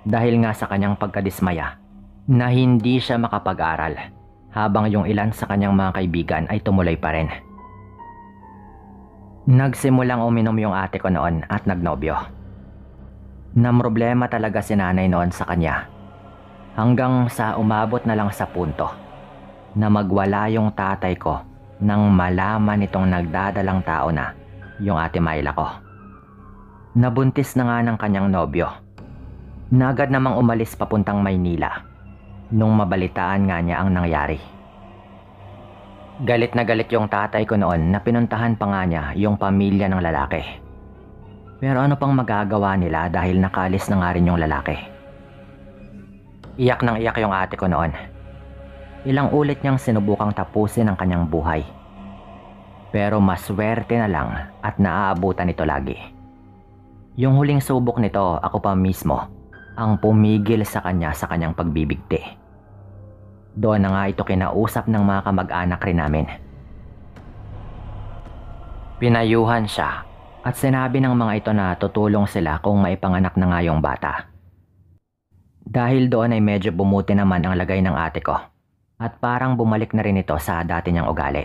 Speaker 1: dahil nga sa kanyang pagkadismaya na hindi siya makapag-aral habang yung ilan sa kanyang mga kaibigan ay tumuloy pa rin. Nagsimulang uminom yung ate ko noon at nagnobyo. Namroblema talaga si nanay noon sa kanya hanggang sa umabot na lang sa punto na magwala yung tatay ko nang malaman itong nagdadalang tao na yung ate Myla ko. Nabuntis na nga ng kanyang nobyo. Na agad namang umalis papuntang Maynila nung mabalitaan nga niya ang nangyari. Galit na galit yung tatay ko noon na pinuntahan pa nga niya yung pamilya ng lalaki. Pero ano pang magagawa nila dahil nakalis na nga rin yung lalaki. Iyak nang iyak yung ate ko noon. Ilang ulit niyang sinubukang tapusin ang kanyang buhay. Pero maswerte na lang at naaabutan ito lagi. Yung huling subok nito, ako pa mismo ang pumigil sa kanya sa kanyang pagbibigti. Doon na nga ito kinausap ng mga kamag-anak rin namin. Pinayuhan siya at sinabi ng mga ito na tutulong sila kung maipanganak na nga yung bata. Dahil doon ay medyo bumuti naman ang lagay ng ate ko at parang bumalik na rin ito sa dati niyang ugali.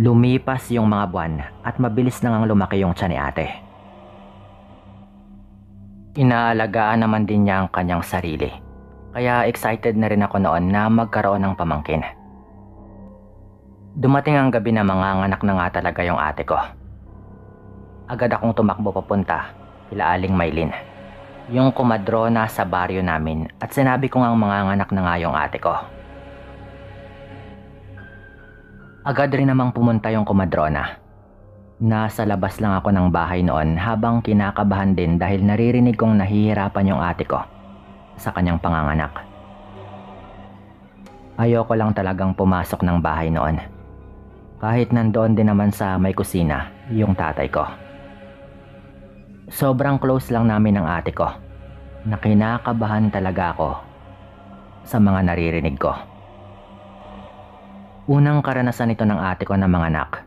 Speaker 1: Lumipas yung mga buwan at mabilis na ngang lumaki yung tiyan ni ate. Inaalagaan naman din niya ang kanyang sarili, kaya excited na rin ako noon na magkaroon ng pamangkin. Dumating ang gabi na manganganak na nga talaga yung ate ko. Agad akong tumakbo papunta kila Aling Maylin, yung kumadrona sa baryo namin, at sinabi ko ngang manganganak na nga yung ate ko. Agad rin namang pumunta yung kumadrona. Nasa labas lang ako ng bahay noon habang kinakabahan din dahil naririnig kong nahihirapan yung ate ko sa kanyang panganganak. Ayoko lang talagang pumasok ng bahay noon. Kahit nandoon din naman sa may kusina yung tatay ko. Sobrang close lang namin ng ate ko na kinakabahan talaga ako sa mga naririnig ko. Unang karanasan ito ng ate ko na manganak.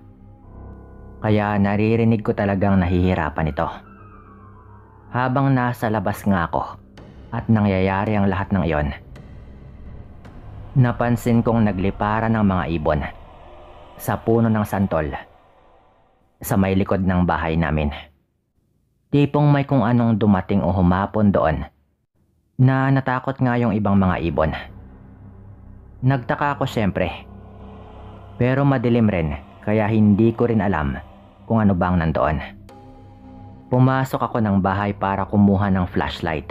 Speaker 1: Kaya naririnig ko talagang nahihirapan ito. Habang nasa labas nga ako at nangyayari ang lahat ng iyon, napansin kong nagliparan ng mga ibon sa puno ng santol sa may likod ng bahay namin. Tipong may kung anong dumating o humapon doon na natakot nga yung ibang mga ibon. Nagtaka ako syempre. Pero madilim rin kaya hindi ko rin alam kung ano bang nandoon. Pumasok ako ng bahay para kumuha ng flashlight.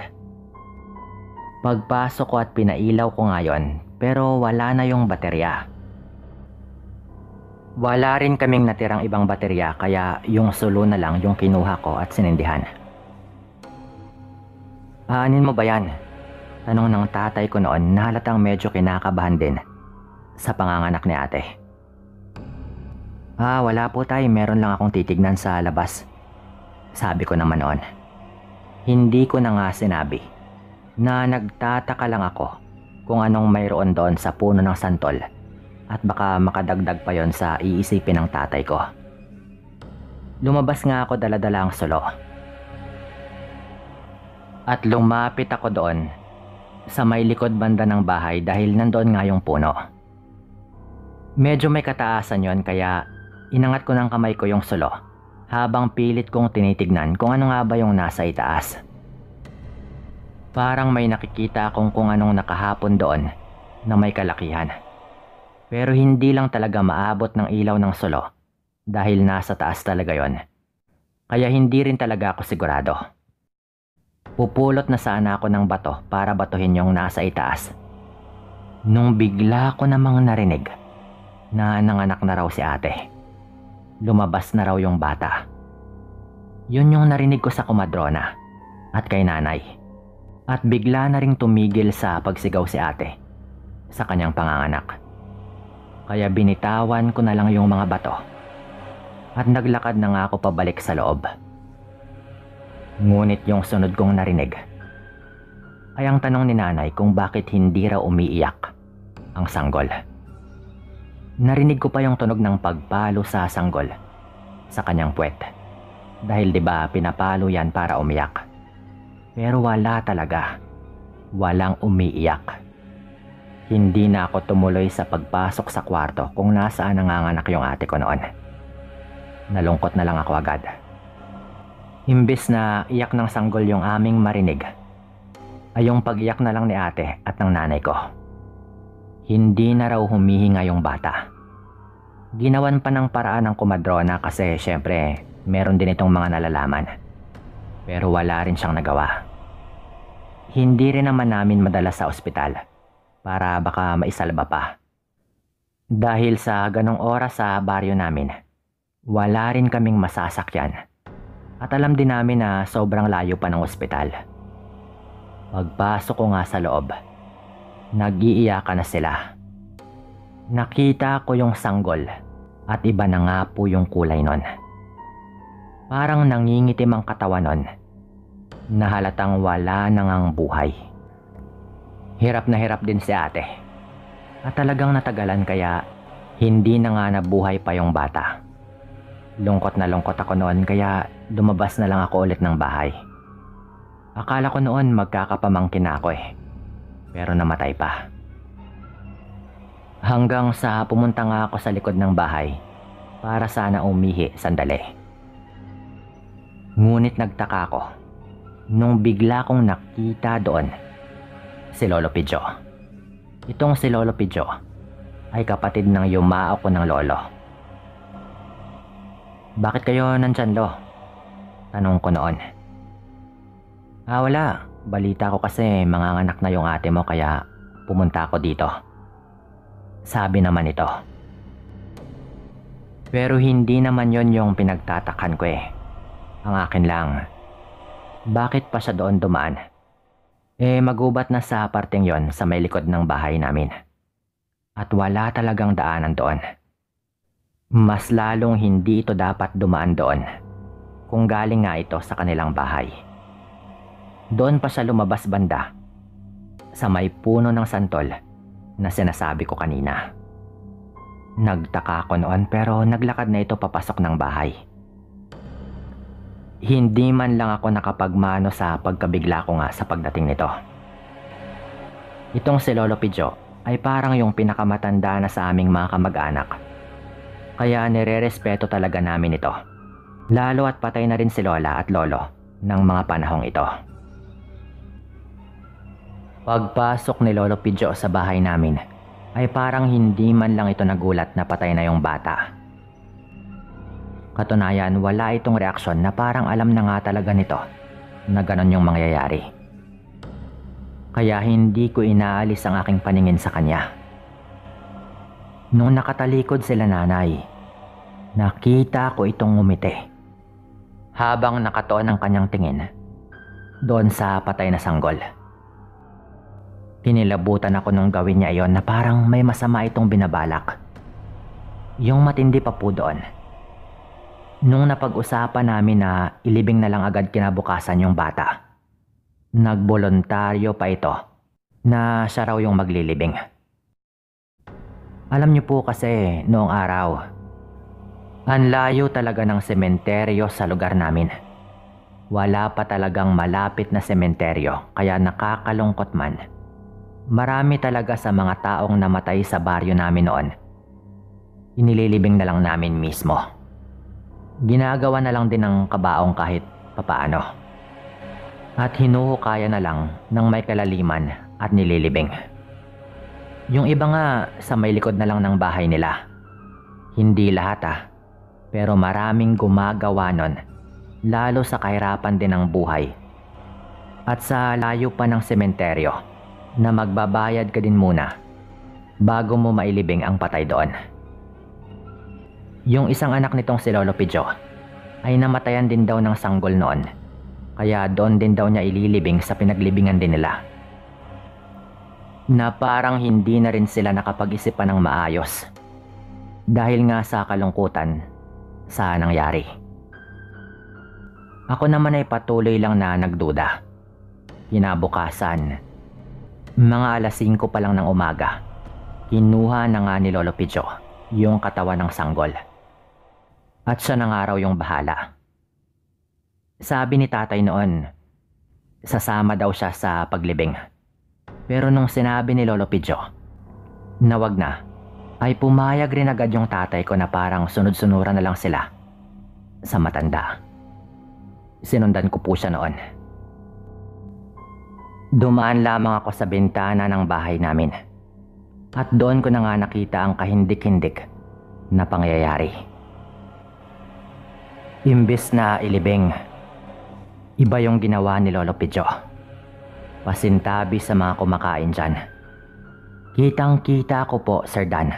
Speaker 1: Pagpasok ko at pinailaw ko ngayon pero wala na yung baterya. Wala rin kaming natirang ibang baterya kaya yung sulo na lang yung kinuha ko at sinindihan. Aanin mo ba yan? Tanong ng tatay ko noon na halatang medyo kinakabahan din sa panganganak ni ate. Wala po tay, meron lang akong titignan sa labas. Sabi ko naman noon. Hindi ko na nga sinabi na nagtataka lang ako kung anong mayroon doon sa puno ng santol at baka makadagdag pa yon sa iisipin ng tatay ko. Lumabas nga ako dala-dala ang sulo. At lumapit ako doon sa may likod banda ng bahay dahil nandoon nga yung puno. Medyo may kataasan yon kaya inangat ko ng kamay ko yung sulo habang pilit kong tinitignan kung ano nga ba yung nasa itaas. Parang may nakikita akong kung anong nakahapon doon na may kalakihan. Pero hindi lang talaga maabot ng ilaw ng sulo dahil nasa taas talaga yon. Kaya hindi rin talaga ako sigurado. Pupulot na sana ako ng bato para batuhin yung nasa itaas. Nung bigla ko namang narinig na nanganak na raw si ate. Lumabas na raw yung bata. Yun yung narinig ko sa kumadrona at kay nanay. At bigla na ring tumigil sa pagsigaw si ate sa kanyang panganganak. Kaya binitawan ko na lang yung mga bato at naglakad na nga ako pabalik sa loob. Ngunit yung sunod kong narinig ay ang tanong ni nanay kung bakit hindi raw umiiyak ang sanggol. Narinig ko pa yung tunog ng pagpalo sa sanggol sa kanyang puwet. Dahil 'di ba pinapalo yan para umiyak. Pero wala talaga. Walang umiiyak. Hindi na ako tumuloy sa pagpasok sa kwarto kung nasaan nanganganak yung ate ko noon. Nalungkot na lang ako agad. Imbes na iyak ng sanggol yung aming marinig, ay yung pag-iyak na lang ni ate at ng nanay ko. Hindi na raw humihinga yung bata. Ginawan pa ng paraan ng kumadrona kasi syempre meron din itong mga nalalaman. Pero wala rin siyang nagawa. Hindi rin naman namin madala sa ospital para baka maisalba pa. Dahil sa ganong oras sa baryo namin, wala rin kaming masasakyan. At alam din namin na sobrang layo pa ng ospital. Pagpasok ko nga sa loob, nag-iiyakan na sila. Nakita ko yung sanggol at iba na nga po yung kulay nun. Parang nangingitim ang katawan nun na halatang wala nang ang buhay. Hirap na hirap din si ate at talagang natagalan kaya hindi na nga nabuhay pa yung bata. Lungkot na lungkot ako noon kaya lumabas na lang ako ulit ng bahay. Akala ko noon magkakapamangkin na ako pero namatay pa. Hanggang sa pumunta nga ako sa likod ng bahay para sana umihi sandali. Ngunit nagtaka ako nung bigla kong nakita doon si Lolo Pidjo. Itong si Lolo Pidjo ay kapatid ng yumao ko ng lolo. Bakit kayo nandyan, Lo? Tanong ko noon. Wala. Balita ko kasi manganganak na yung ate mo kaya pumunta ako dito. Sabi naman ito. Pero hindi naman yon yung pinagtatakan ko Ang akin lang, bakit pa siya doon dumaan? Magubat na sa parteng yon sa may likod ng bahay namin. At wala talagang daanan doon. Mas lalong hindi ito dapat dumaan doon kung galing nga ito sa kanilang bahay. Doon pa siya lumabas banda sa may puno ng santol na sinasabi ko kanina. Nagtaka ako noon pero naglakad na ito papasok ng bahay. Hindi man lang ako nakapagmano sa pagkabigla ko nga sa pagdating nito. Itong si Lolo Pidjo ay parang yung pinakamatanda na sa aming mga kamag-anak. Kaya nire-respeto talaga namin ito. Lalo at patay na rin si Lola at Lolo ng mga panahong ito. Pagpasok ni Lolo Pidjo sa bahay namin ay parang hindi man lang ito nagulat na patay na yung bata. Katunayan, wala itong reaksyon na parang alam na nga talaga nito na ganon yung mangyayari. Kaya hindi ko inaalis ang aking paningin sa kanya. Nung nakatalikod sila nanay, nakita ko itong ngumiti. Habang nakatuon ang kanyang tingin doon sa patay na sanggol. Kinilabutan ako nung gawin niya iyon na parang may masama itong binabalak. Yung matindi pa po doon. Nung napag-usapan namin na ilibing na lang agad kinabukasan yung bata, nagbolontaryo pa ito na siya raw yung maglilibing. Alam niyo po kasi noong araw, ang layo talaga ng sementeryo sa lugar namin. Wala pa talagang malapit na sementeryo kaya nakakalungkot man. Marami talaga sa mga taong namatay sa baryo namin noon. Inililibing na lang namin mismo. Ginagawa na lang din ng kabaong kahit papaano. At hinuhukaya na lang ng may kalaliman at nililibing. Yung iba nga sa may likod na lang ng bahay nila. Hindi lahat pero maraming gumagawa nun, lalo sa kahirapan din ng buhay. At sa layo pa ng sementeryo na magbabayad ka din muna bago mo mailibing ang patay doon. Yung isang anak nitong si Lolo Pidjo ay namatayan din daw ng sanggol noon. Kaya doon din daw niya ililibing sa pinaglibingan din nila. Na parang hindi na rin sila nakapag-isipan ng maayos. Dahil nga sa kalungkutan sa nangyari. Ako naman ay patuloy lang na nagduda. Kinabukasan, mga alas 5 pa lang ng umaga, kinuha na nga ni Lolo Pidjo yung katawan ng sanggol. At siya na nga raw yung bahala. Sabi ni tatay noon, sasama daw siya sa paglibing. Pero nung sinabi ni Lolo Pidjo na wag na, ay pumayag rin agad yung tatay ko na parang sunod-sunuran na lang sila sa matanda. Sinundan ko po siya noon. Dumaan lamang ako sa bintana ng bahay namin. At doon ko na nga nakita ang kahindik-hindik na pangyayari. Imbes na ilibing, iba yung ginawa ni Lolo Pidjo. Pasintabi sa mga kumakain dyan. Kitang-kita ko po, Sir Dan,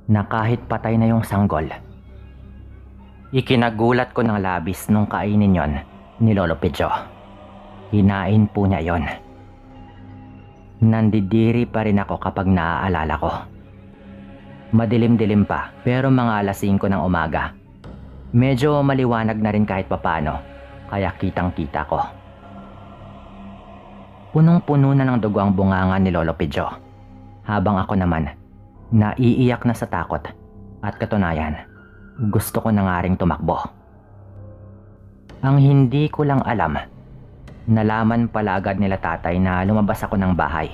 Speaker 1: na kahit patay na yung sanggol, ikinagulat ko ng labis nung kainin yon ni Lolo Pidjo. Hinain po niya yon. Nandidiri pa rin ako kapag naaalala ko. Madilim-dilim pa pero mga alas 5 ng umaga. Medyo maliwanag na rin kahit papano kaya kitang-kita ko. Punong-puno na ng dugo ang bunganga ni Lolo Pidjo. Habang ako naman, naiiyak na sa takot at katunayan, gusto ko na nga ring tumakbo. Ang hindi ko lang alam, nalaman pala agad nila tatay na lumabas ako ng bahay.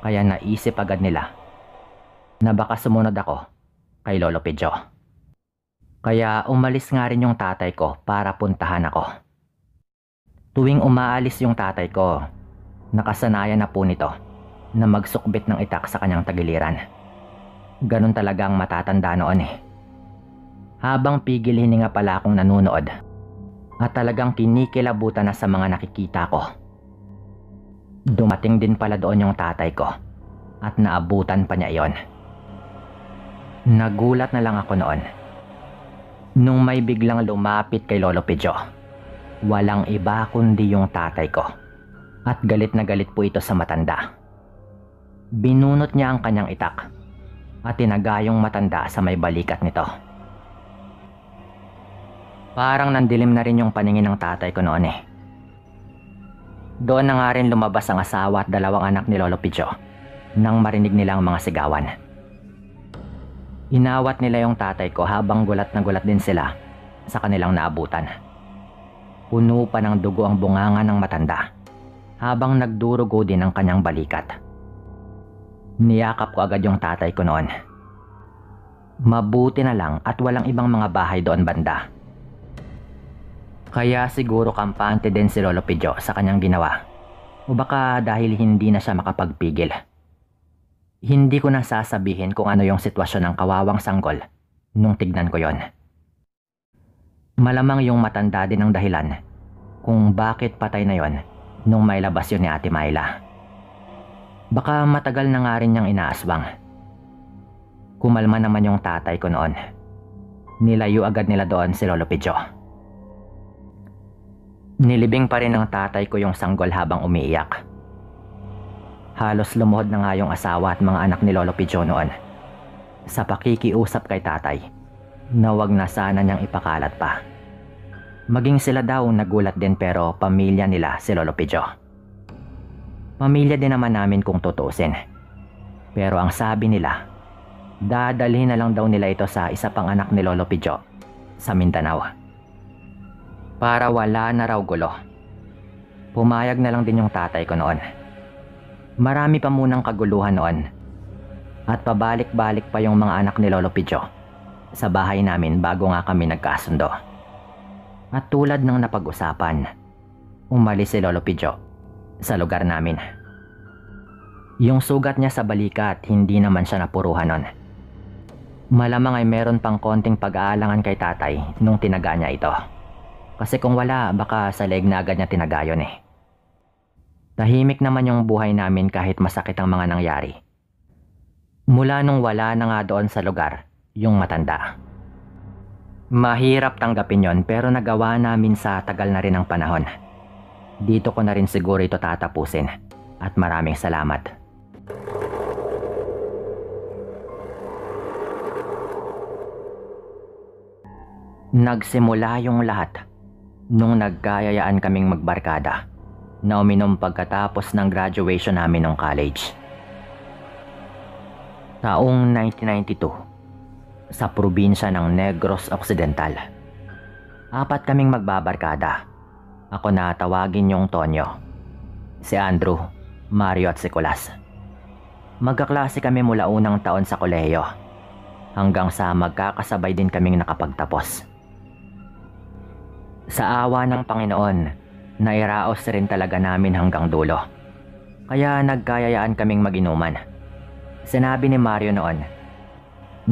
Speaker 1: Kaya naisip agad nila na baka sumunod ako kay Lolo Pidjo. Kaya umalis nga rin yung tatay ko para puntahan ako. Tuwing umaalis yung tatay ko, nakasanayan na po nito na magsukbit ng itak sa kanyang tagiliran. Ganun talagang matatanda noon eh. Habang pigil hininga pala akong nanunood at talagang kinikilabutan na sa mga nakikita ko. Dumating din pala doon yung tatay ko at naabutan pa niya iyon. Nagulat na lang ako noon nung may biglang lumapit kay Lolo Pidjo. Walang iba kundi yung tatay ko at galit na galit po ito sa matanda. Binunot niya ang kanyang itak at tinagayong matanda sa may balikat nito. Parang nandilim na rin yung paningin ng tatay ko noon eh. Doon na nga rin lumabas ang asawa at dalawang anak ni Lolo Pidjo nang marinig nilang mga sigawan. Inawat nila yung tatay ko habang gulat na gulat din sila sa kanilang naabutan. Puno pa ng dugo ang bunganga ng matanda habang nagdurugo din ang kanyang balikat. Niyakap ko agad yung tatay ko noon. Mabuti na lang at walang ibang mga bahay doon banda. Kaya siguro kampante din si Lolo Pidjo sa kanyang ginawa. O baka dahil hindi na siya makapagpigil. Hindi ko na sasabihin kung ano yung sitwasyon ng kawawang sanggol nung tignan ko yon. Malamang yung matanda din ang dahilan kung bakit patay na yon nung may labas yun ni Ate Myla. Baka matagal na nga rin niyang inaaswang. Kumalma naman yung tatay ko noon. Nilayo agad nila doon si Lolo Pidjo. Nilibing pa rin ng tatay ko yung sanggol habang umiiyak. Halos lumuhod na nga yung asawa at mga anak ni Lolo Pidjo noon sa pakikiusap kay tatay na wag na sana niyang ipakalat pa. Maging sila daw nagulat din pero pamilya nila si Lolo Pidjo. Pamilya din naman namin kung tutuusin. Pero ang sabi nila, dadalhin na lang daw nila ito sa isa pang anak ni Lolo Pijo sa Mindanao. Para wala na raw gulo. Pumayag na lang din yung tatay ko noon. Marami pa munang kaguluhan noon. At pabalik-balik pa yung mga anak ni Lolo Pijo sa bahay namin bago nga kami nagkasundo. At tulad ng napag-usapan, umalis si Lolo Pijo sa lugar namin. Yung sugat niya sa balikat, hindi naman siya napuruhan nun. Malamang ay meron pang konting pag-aalangan kay tatay nung tinaga niya ito. Kasi kung wala, baka sa leeg na agad niya tinaga yun eh. Tahimik naman yung buhay namin kahit masakit ang mga nangyari. Mula nung wala na nga doon sa lugar, yung matanda. Mahirap tanggapin yon pero nagawa namin sa tagal na rin ng panahon. Dito ko na rin siguro ito tatapusin at maraming salamat. Nagsimula yung lahat nung nagkayayaan kaming magbarkada na uminom pagkatapos ng graduation namin ng college. Taong 1992, sa probinsya ng Negros Occidental. 4 kaming magbabarkada. Ako na tawagin yung Tonyo, si Andrew, Mario at si Kulas. Magkaklase kami mula unang taon sa kolehiyo hanggang sa magkakasabay din kaming nakapagtapos. Sa awa ng Panginoon, nairaos rin talaga namin hanggang dulo. Kaya nagkayayaan kaming mag-inuman. Sinabi ni Mario noon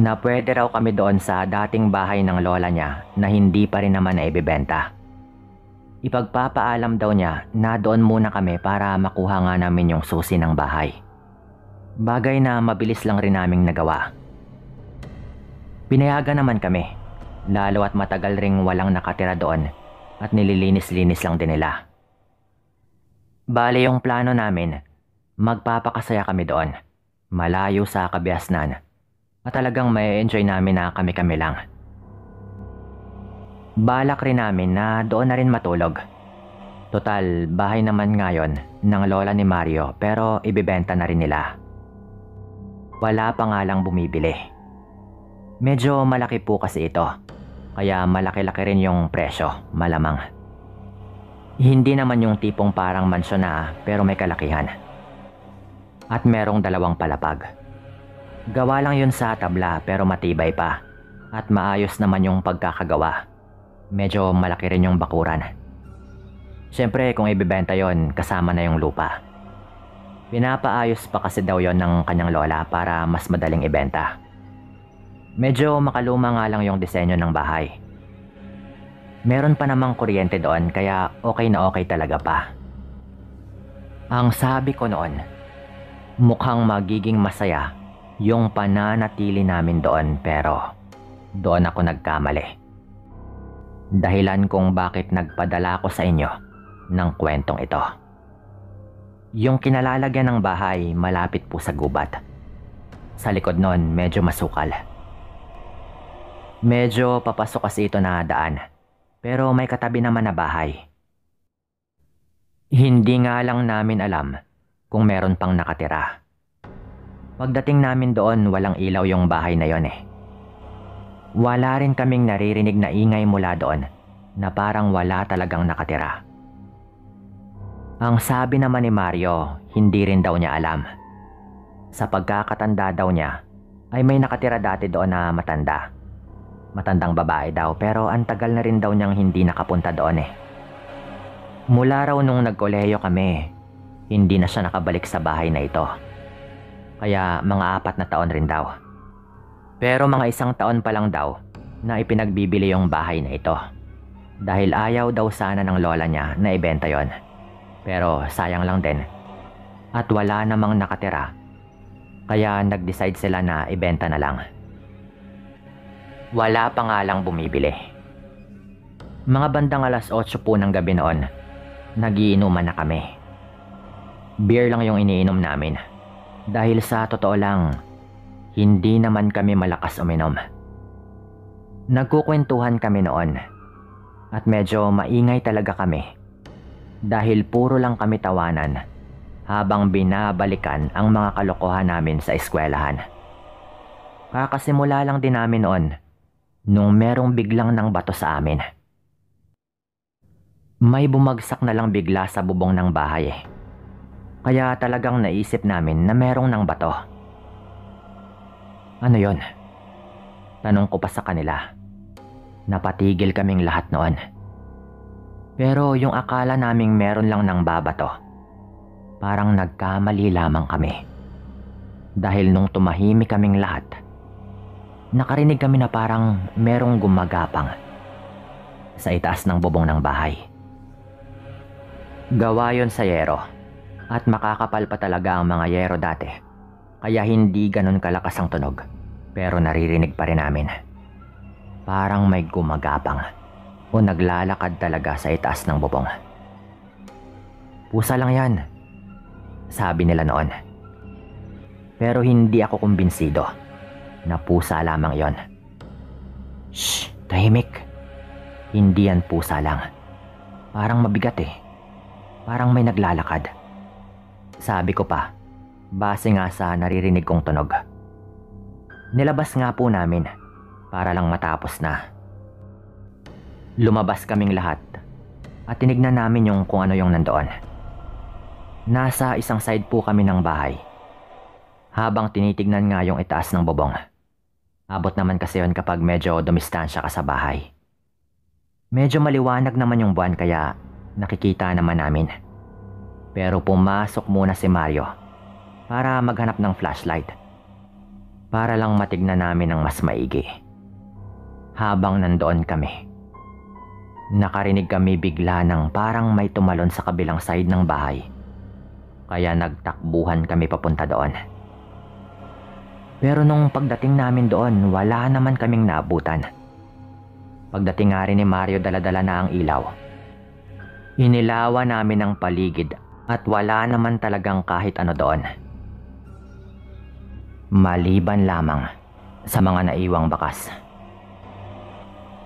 Speaker 1: na pwede raw kami doon sa dating bahay ng lola niya na hindi pa rin naman naibibenta. Ipagpapaalam daw niya na doon muna kami para makuha nga namin yung susi ng bahay. Bagay na mabilis lang rin naming nagawa. Pinayagan naman kami, lalo at matagal ring walang nakatira doon at nililinis-linis lang din nila. Bale yung plano namin, magpapakasaya kami doon, malayo sa kabiasnan, at talagang may enjoy namin na kami-kami lang. Balak rin namin na doon na rin matulog. Total, bahay naman ngayon ng lola ni Mario pero ibibenta na rin nila. Wala pa nga lang bumibili. Medyo malaki po kasi ito, kaya malaki-laki rin yung presyo, malamang. Hindi naman yung tipong parang mansyon na pero may kalakihan. At merong 2 palapag. Gawa lang yun sa tabla pero matibay pa at maayos naman yung pagkakagawa. Medyo malaki rin yung bakuran. Siyempre kung ibibenta yon kasama na yung lupa. Pinapaayos pa kasi daw yon ng kanyang lola para mas madaling ibenta. Medyo makaluma nga lang yung disenyo ng bahay. Meron pa namang kuryente doon kaya okay na okay talaga pa. Ang sabi ko noon, mukhang magiging masaya yung pananatili namin doon pero doon ako nagkamali. Dahilan kung bakit nagpadala ko sa inyo ng kwentong ito. Yung kinalalagyan ng bahay malapit po sa gubat. Sa likod nun medyo masukal. Medyo papasok kasi ito na daan pero may katabi naman na bahay. Hindi nga lang namin alam kung meron pang nakatira. Pagdating namin doon walang ilaw yung bahay na yon eh. Wala rin kaming naririnig na ingay mula doon na parang wala talagang nakatira. Ang sabi naman ni Mario, hindi rin daw niya alam. Sa pagkakatanda daw niya, ay may nakatira dati doon na matanda. Matandang babae daw pero ang tagal na rin daw niyang hindi nakapunta doon eh. Mula raw nung nagkolehiyo kami, hindi na siya nakabalik sa bahay na ito. Kaya mga 4 na taon rin daw. Pero mga 1 taon pa lang daw na ipinagbibili yung bahay na ito. Dahil ayaw daw sana ng lola niya na ibenta yon. Pero sayang lang din. At wala namang nakatira. Kaya nag-decide sila na ibenta na lang. Wala pa nga lang bumibili. Mga bandang 8:00 po ng gabi noon, nagiinuman na kami. Beer lang yung iniinom namin. Dahil sa totoo lang, hindi naman kami malakas uminom. Nagkukwentuhan kami noon at medyo maingay talaga kami dahil puro lang kami tawanan habang binabalikan ang mga kalokohan namin sa eskwelahan. Kakasimula lang din namin noon nung merong biglang nang bato sa amin. May bumagsak na lang bigla sa bubong ng bahay. Kaya talagang naisip namin na merong nang bato. Ano yon? Tanong ko pa sa kanila. Napatigil kaming lahat noon. Pero yung akala naming meron lang nang babato, parang nagkamali lamang kami. Dahil nung tumahimik kaming lahat, nakarinig kami na parang merong gumagapang sa itaas ng bubong ng bahay. Gawa yon sa yero at makakapal pa talaga ang mga yero dati, kaya hindi ganun kalakas ang tunog, pero naririnig pa rin namin. Parang may gumagapang o naglalakad talaga sa itaas ng bubong. Pusa lang yan, sabi nila noon. Pero hindi ako kumbinsido na pusa lamang yon. Shh, tahimik. Hindi yan pusa lang. Parang mabigat eh. Parang may naglalakad. Sabi ko pa, base nga sa naririnig kong tunog. Nilabas nga po namin para lang matapos na. Lumabas kaming lahat at tinignan namin yung kung ano yung nandoon. Nasa isang side po kami ng bahay. Habang tinitignan nga yung itaas ng bubong. Abot naman kasi yon kapag medyo dumistansya ka sa bahay. Medyo maliwanag naman yung buwan kaya nakikita naman namin. Pero pumasok muna si Mario para maghanap ng flashlight. Para lang matignan namin ng mas maigi. Habang nandoon kami, nakarinig kami bigla ng parang may tumalon sa kabilang side ng bahay. Kaya nagtakbuhan kami papunta doon. Pero nung pagdating namin doon, wala naman kaming naabutan. Pagdating nga rin ni Mario, dala-dala na ang ilaw. Inilawan namin ang paligid at wala naman talagang kahit ano doon. Maliban lamang sa mga naiwang bakas.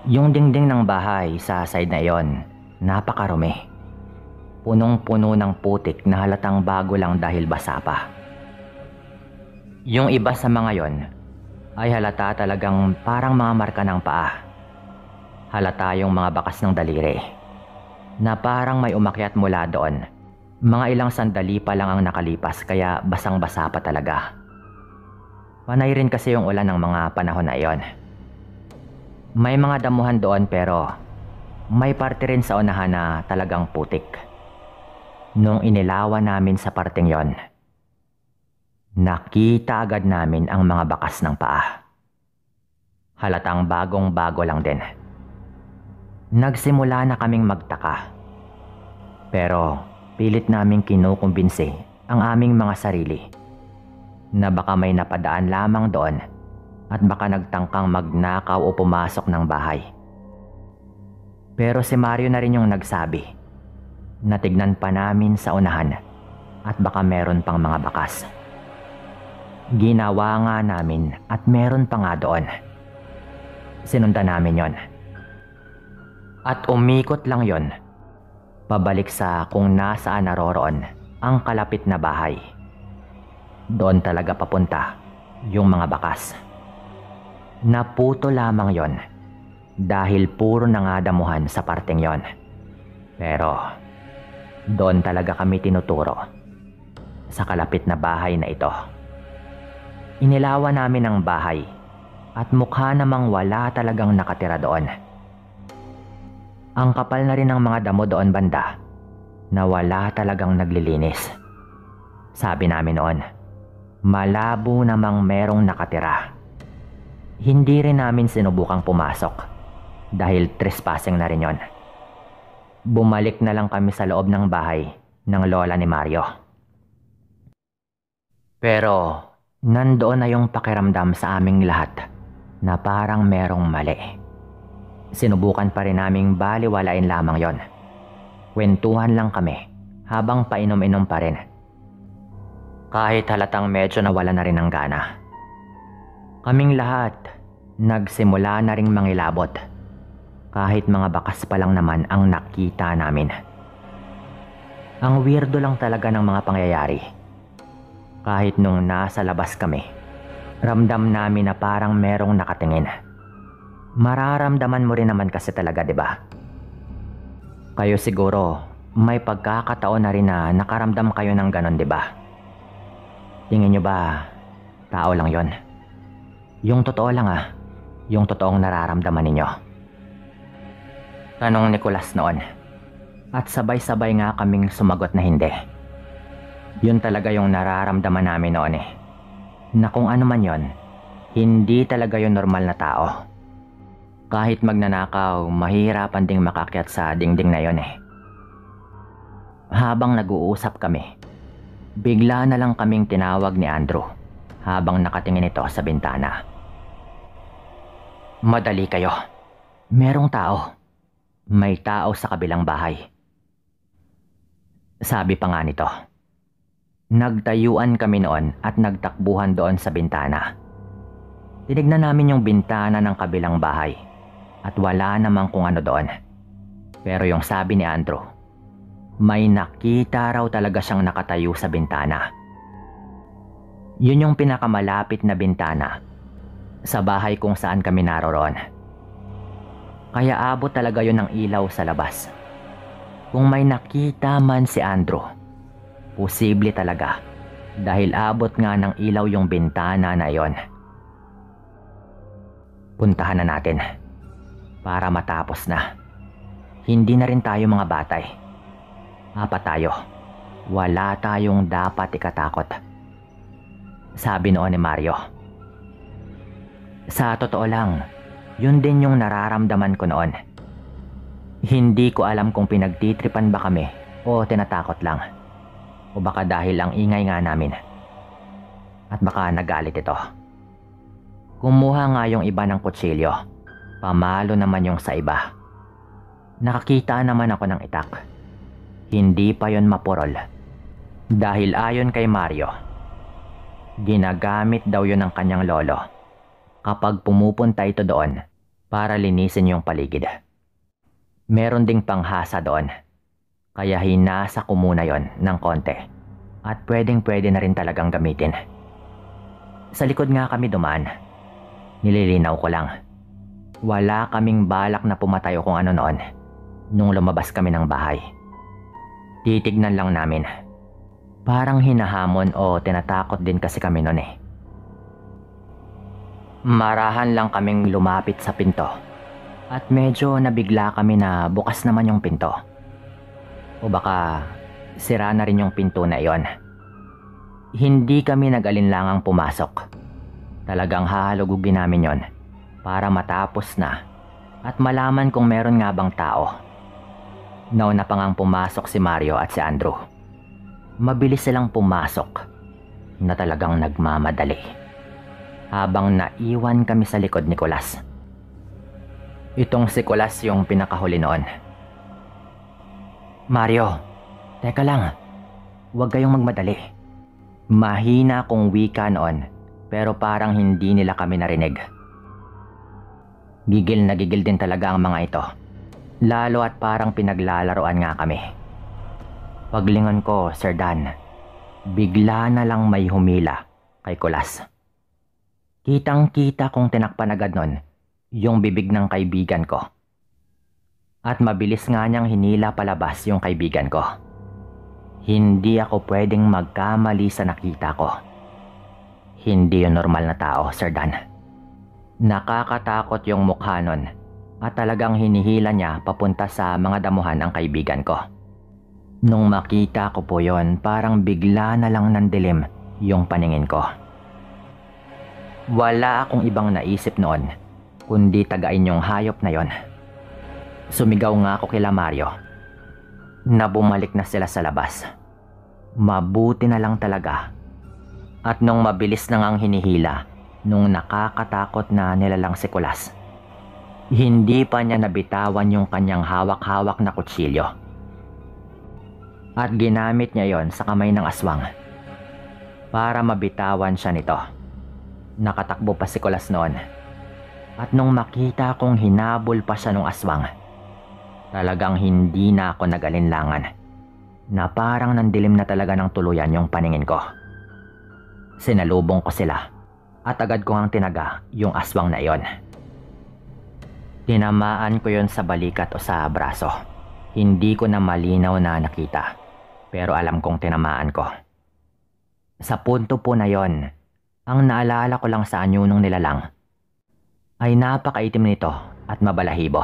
Speaker 1: Yung dingding ng bahay sa side na iyon, napakarumi. Punong-puno ng putik na halatang bago lang dahil basa pa. Yung iba sa mga yon ay halata talagang parang mga marka ng paa. Halata yung mga bakas ng daliri na parang may umakyat mula doon. Mga ilang sandali pa lang ang nakalipas kaya basang-basa pa talaga. Panay rin kasi yung ulan ng mga panahon na iyon. May mga damuhan doon pero may parte rin sa unahan na talagang putik. Nung inilawan namin sa parteng yon, nakita agad namin ang mga bakas ng paa. Halatang bagong-bago lang din. Nagsimula na kaming magtaka. Pero pilit naming kinukumbinsi ang aming mga sarili na baka may napadaan lamang doon at baka nagtangkang magnakaw o pumasok ng bahay. Pero si Mario na rin yung nagsabi na tignan pa namin sa unahan at baka meron pang mga bakas. Ginawa nga namin at meron pa nga doon. Sinundan namin yon. At umikot lang yon pabalik sa kung nasaan naroroon ang kalapit na bahay. Doon talaga papunta yung mga bakas. Naputo lamang yon dahil puro nangadamuhan sa parteng yon. Pero doon talaga kami tinuturo sa kalapit na bahay na ito. Inilawan namin ang bahay at mukha namang wala talagang nakatira doon. Ang kapal na rin ng mga damo doon banda na wala talagang naglilinis. Sabi namin noon, malabo namang merong nakatira. Hindi rin namin sinubukang pumasok dahil trespassing na rin yon. Bumalik na lang kami sa loob ng bahay ng lola ni Mario. Pero nandoon na yung pakiramdam sa aming lahat na parang merong mali. Sinubukan pa rin naming baliwalain lamang yon. Kwentuhan lang kami habang painom-inom pa rin. Kahit halatang medyo nawala na rin ang gana. Kaming lahat nagsimula na ring mangilabot. Kahit mga bakas pa lang naman ang nakita namin. Ang weirdo lang talaga ng mga pangyayari. Kahit nung nasa labas kami, ramdam namin na parang merong nakatingin. Mararamdaman mo rin naman kasi talaga, 'di ba? Kayo siguro, may pagkakataon na rin na nakaramdam kayo ng ganon, 'di ba? Tingin nyo ba, tao lang 'yon? Yung totoo lang yung totoong nararamdaman ninyo. Tanong ni Nicolas noon. At sabay-sabay nga kaming sumagot na hindi. Yun talaga yung nararamdaman namin noon Na kung ano man yon, hindi talaga yung normal na tao. Kahit magnanakaw, mahirapan ding makakyat sa dingding na yon Habang nag-uusap kami, bigla na lang kaming tinawag ni Andrew habang nakatingin ito sa bintana. Madali kayo. Merong tao. May tao sa kabilang bahay. Sabi pa nga nito. Nagtayuan kami noon at nagtakbuhan doon sa bintana. Tinignan namin yung bintana ng kabilang bahay at wala namang kung ano doon. Pero yung sabi ni Andrew, may nakita raw talaga siyang nakatayo sa bintana. Yun yung pinakamalapit na bintana sa bahay kung saan kami naroroon. Kaya abot talaga yun ng ilaw sa labas. Kung may nakita man si Andrew, posible talaga dahil abot nga ng ilaw yung bintana na yon. Puntahan na natin para matapos na. Hindi na rin tayo mga batay. 4 tayo. Wala tayong dapat ikatakot. Sabi noon ni Mario. Sa totoo lang, yun din yung nararamdaman ko noon. Hindi ko alam kung pinagtitripan ba kami o tinatakot lang. O baka dahil ang ingay nga namin. At baka nagalit ito. Kumuha nga yung iba ng kutsilyo. Pamalo naman yung sa iba. Nakakita naman ako ng itak. Hindi pa yon mapurol. Dahil ayon kay Mario, ginagamit daw yon ng kanyang lolo kapag pumupunta ito doon para linisin yung paligid. Meron ding panghasa doon. Kaya hinasa ko muna yon ng konti. At pwedeng-pwede na rin talagang gamitin. Sa likod nga kami dumaan. Nililinaw ko lang. Wala kaming balak na pumatay o kung ano noon nung lumabas kami ng bahay. Titignan lang namin. Parang hinahamon o tinatakot din kasi kami noon Marahan lang kaming lumapit sa pinto. At medyo nabigla kami na bukas naman yung pinto. O baka sira na rin yung pinto na iyon. Hindi kami nag-alinlangang pumasok. Talagang hahalugugin namin yon para matapos na at malaman kung meron nga bang tao. Nauna pa ngang pumasok si Mario at si Andrew. Mabilis silang pumasok na talagang nagmamadali. Habang naiwan kami sa likod ni Nicolas. Itong si Nicolas yung pinakahuli noon. Mario, teka lang. Huwag kayong magmadali. Mahina kong wika noon pero parang hindi nila kami narinig. Gigil na gigil din talaga ang mga ito. Lalo at parang pinaglalaroan nga kami. Paglingon ko, Sir Dan, bigla na lang may humila kay Nicolas. Kitang-kita kong tinakpan agad nun yung bibig ng kaibigan ko. At mabilis nga niyang hinila palabas yung kaibigan ko. Hindi ako pwedeng magkamali sa nakita ko. Hindi yung normal na tao, Sir Dan. Nakakatakot yung mukha nun at talagang hinihila niya papunta sa mga damuhan ang kaibigan ko. Nung makita ko po yon, parang bigla na lang nandilim yung paningin ko. Wala akong ibang naisip noon kundi tagain yung hayop na yon. Sumigaw nga ako kila Mario na bumalik na sila sa labas. Mabuti na lang talaga. At nung mabilis na ngang hinihila nung nakakatakot na nilalang si Nicolas, hindi pa niya nabitawan yung kanyang hawak-hawak na kutsilyo. At ginamit niya yon sa kamay ng aswang para mabitawan siya nito. Nakatakbo pa si Nicolas noon. At nung makita kong hinabol pa siya ng aswang, talagang hindi na ako nag-alinlangan. na parang nandilim na talaga ng tuluyan yung paningin ko. Sinalubong ko sila at agad ko ang tinaga yung aswang na iyon. Tinamaan ko yon sa balikat o sa braso. Hindi ko na malinaw na nakita, pero alam kong tinamaan ko. Sa punto po na yon, ang naalala ko lang sa anyo nung nilalang ay napakaitim nito at mabalahibo.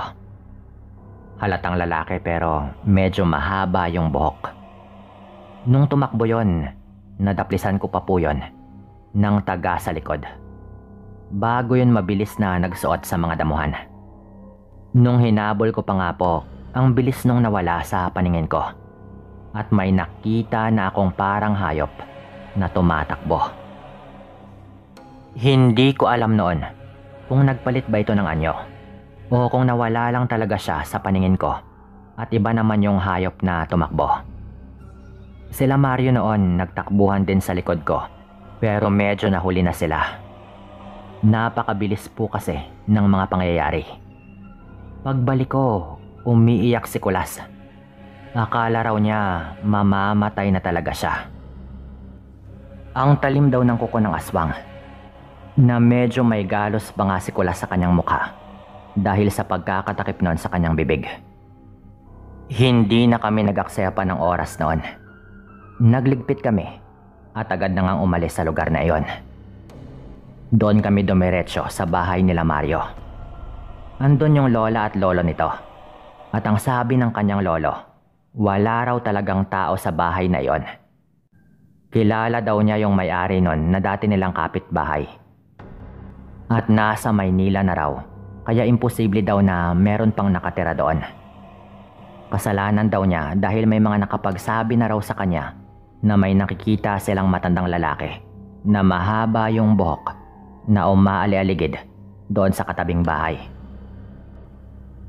Speaker 1: Halatang lalaki pero medyo mahaba yung buhok. Nung tumakbo yon, nadaplisan ko pa po yon ng taga sa likod. Bago yun mabilis na nagsuot sa mga damuhan. Nung hinabol ko pa nga po, ang bilis nung nawala sa paningin ko. At may nakita na akong parang hayop na tumatakbo. Hindi ko alam noon kung nagpalit ba ito ng anyo o kung nawala lang talaga siya sa paningin ko at iba naman yung hayop na tumakbo. Sila Mario noon nagtakbuhan din sa likod ko pero medyo nahuli na sila. Napakabilis po kasi ng mga pangyayari. Pagbalik ko, umiiyak si Kulas. Akala raw niya mamamatay na talaga siya. Ang talim daw ng kuko ng aswang na medyo may galos pa nga si Kulas sa kanyang mukha dahil sa pagkakatakip noon sa kanyang bibig. Hindi na kami nag-aksaya pa ng oras noon. Nagligpit kami at agad na ngang umalis sa lugar na iyon. Doon kami dumiretso sa bahay nila Mario. Andun yung lola at lolo nito. At ang sabi ng kanyang lolo, wala raw talagang tao sa bahay na iyon. Kilala daw niya yung may-ari nun na dati nilang kapitbahay. At nasa Maynila na raw, kaya imposible daw na meron pang nakatira doon. Kasalanan daw niya dahil may mga nakapagsabi na raw sa kanya na may nakikita silang matandang lalaki na mahaba yung buhok na umaali-aligid doon sa katabing bahay.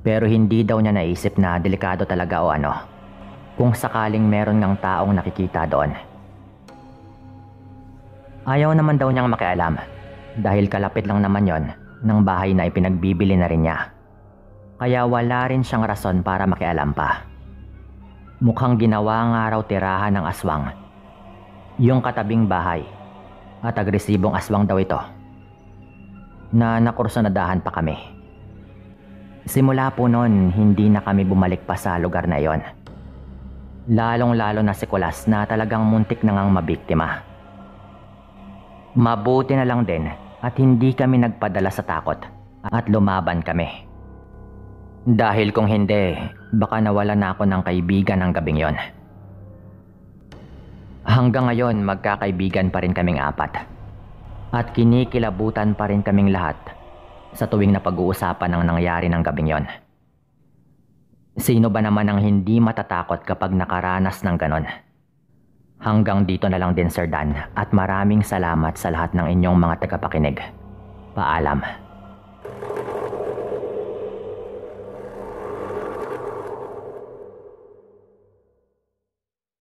Speaker 1: Pero hindi daw niya naisip na delikado talaga o ano kung sakaling meron ng taong nakikita doon. Ayaw naman daw niyang makialam dahil kalapit lang naman yon ng bahay na ipinagbibili na rin niya. Kaya wala rin siyang rason para makialam pa. Mukhang ginawa nga raw tirahan ng aswang yung katabing bahay at agresibong aswang daw ito na nakursunadahan pa kami. Simula po noon, hindi na kami bumalik pa sa lugar na iyon. Lalong-lalo na si Kulas na talagang muntik na ngang mabiktima. Mabuti na lang din at hindi kami nagpadala sa takot at lumaban kami. Dahil kung hindi, baka nawala na ako ng kaibigan ng gabing yon. Hanggang ngayon, magkakaibigan pa rin kaming apat. At kinikilabutan pa rin kaming lahat sa tuwing napag-uusapan ng nangyari ng gabing yon. Sino ba naman ang hindi matatakot kapag nakaranas ng ganon? Hanggang dito na lang din, Sir Dan, at maraming salamat sa lahat ng inyong mga tagapakinig. Paalam.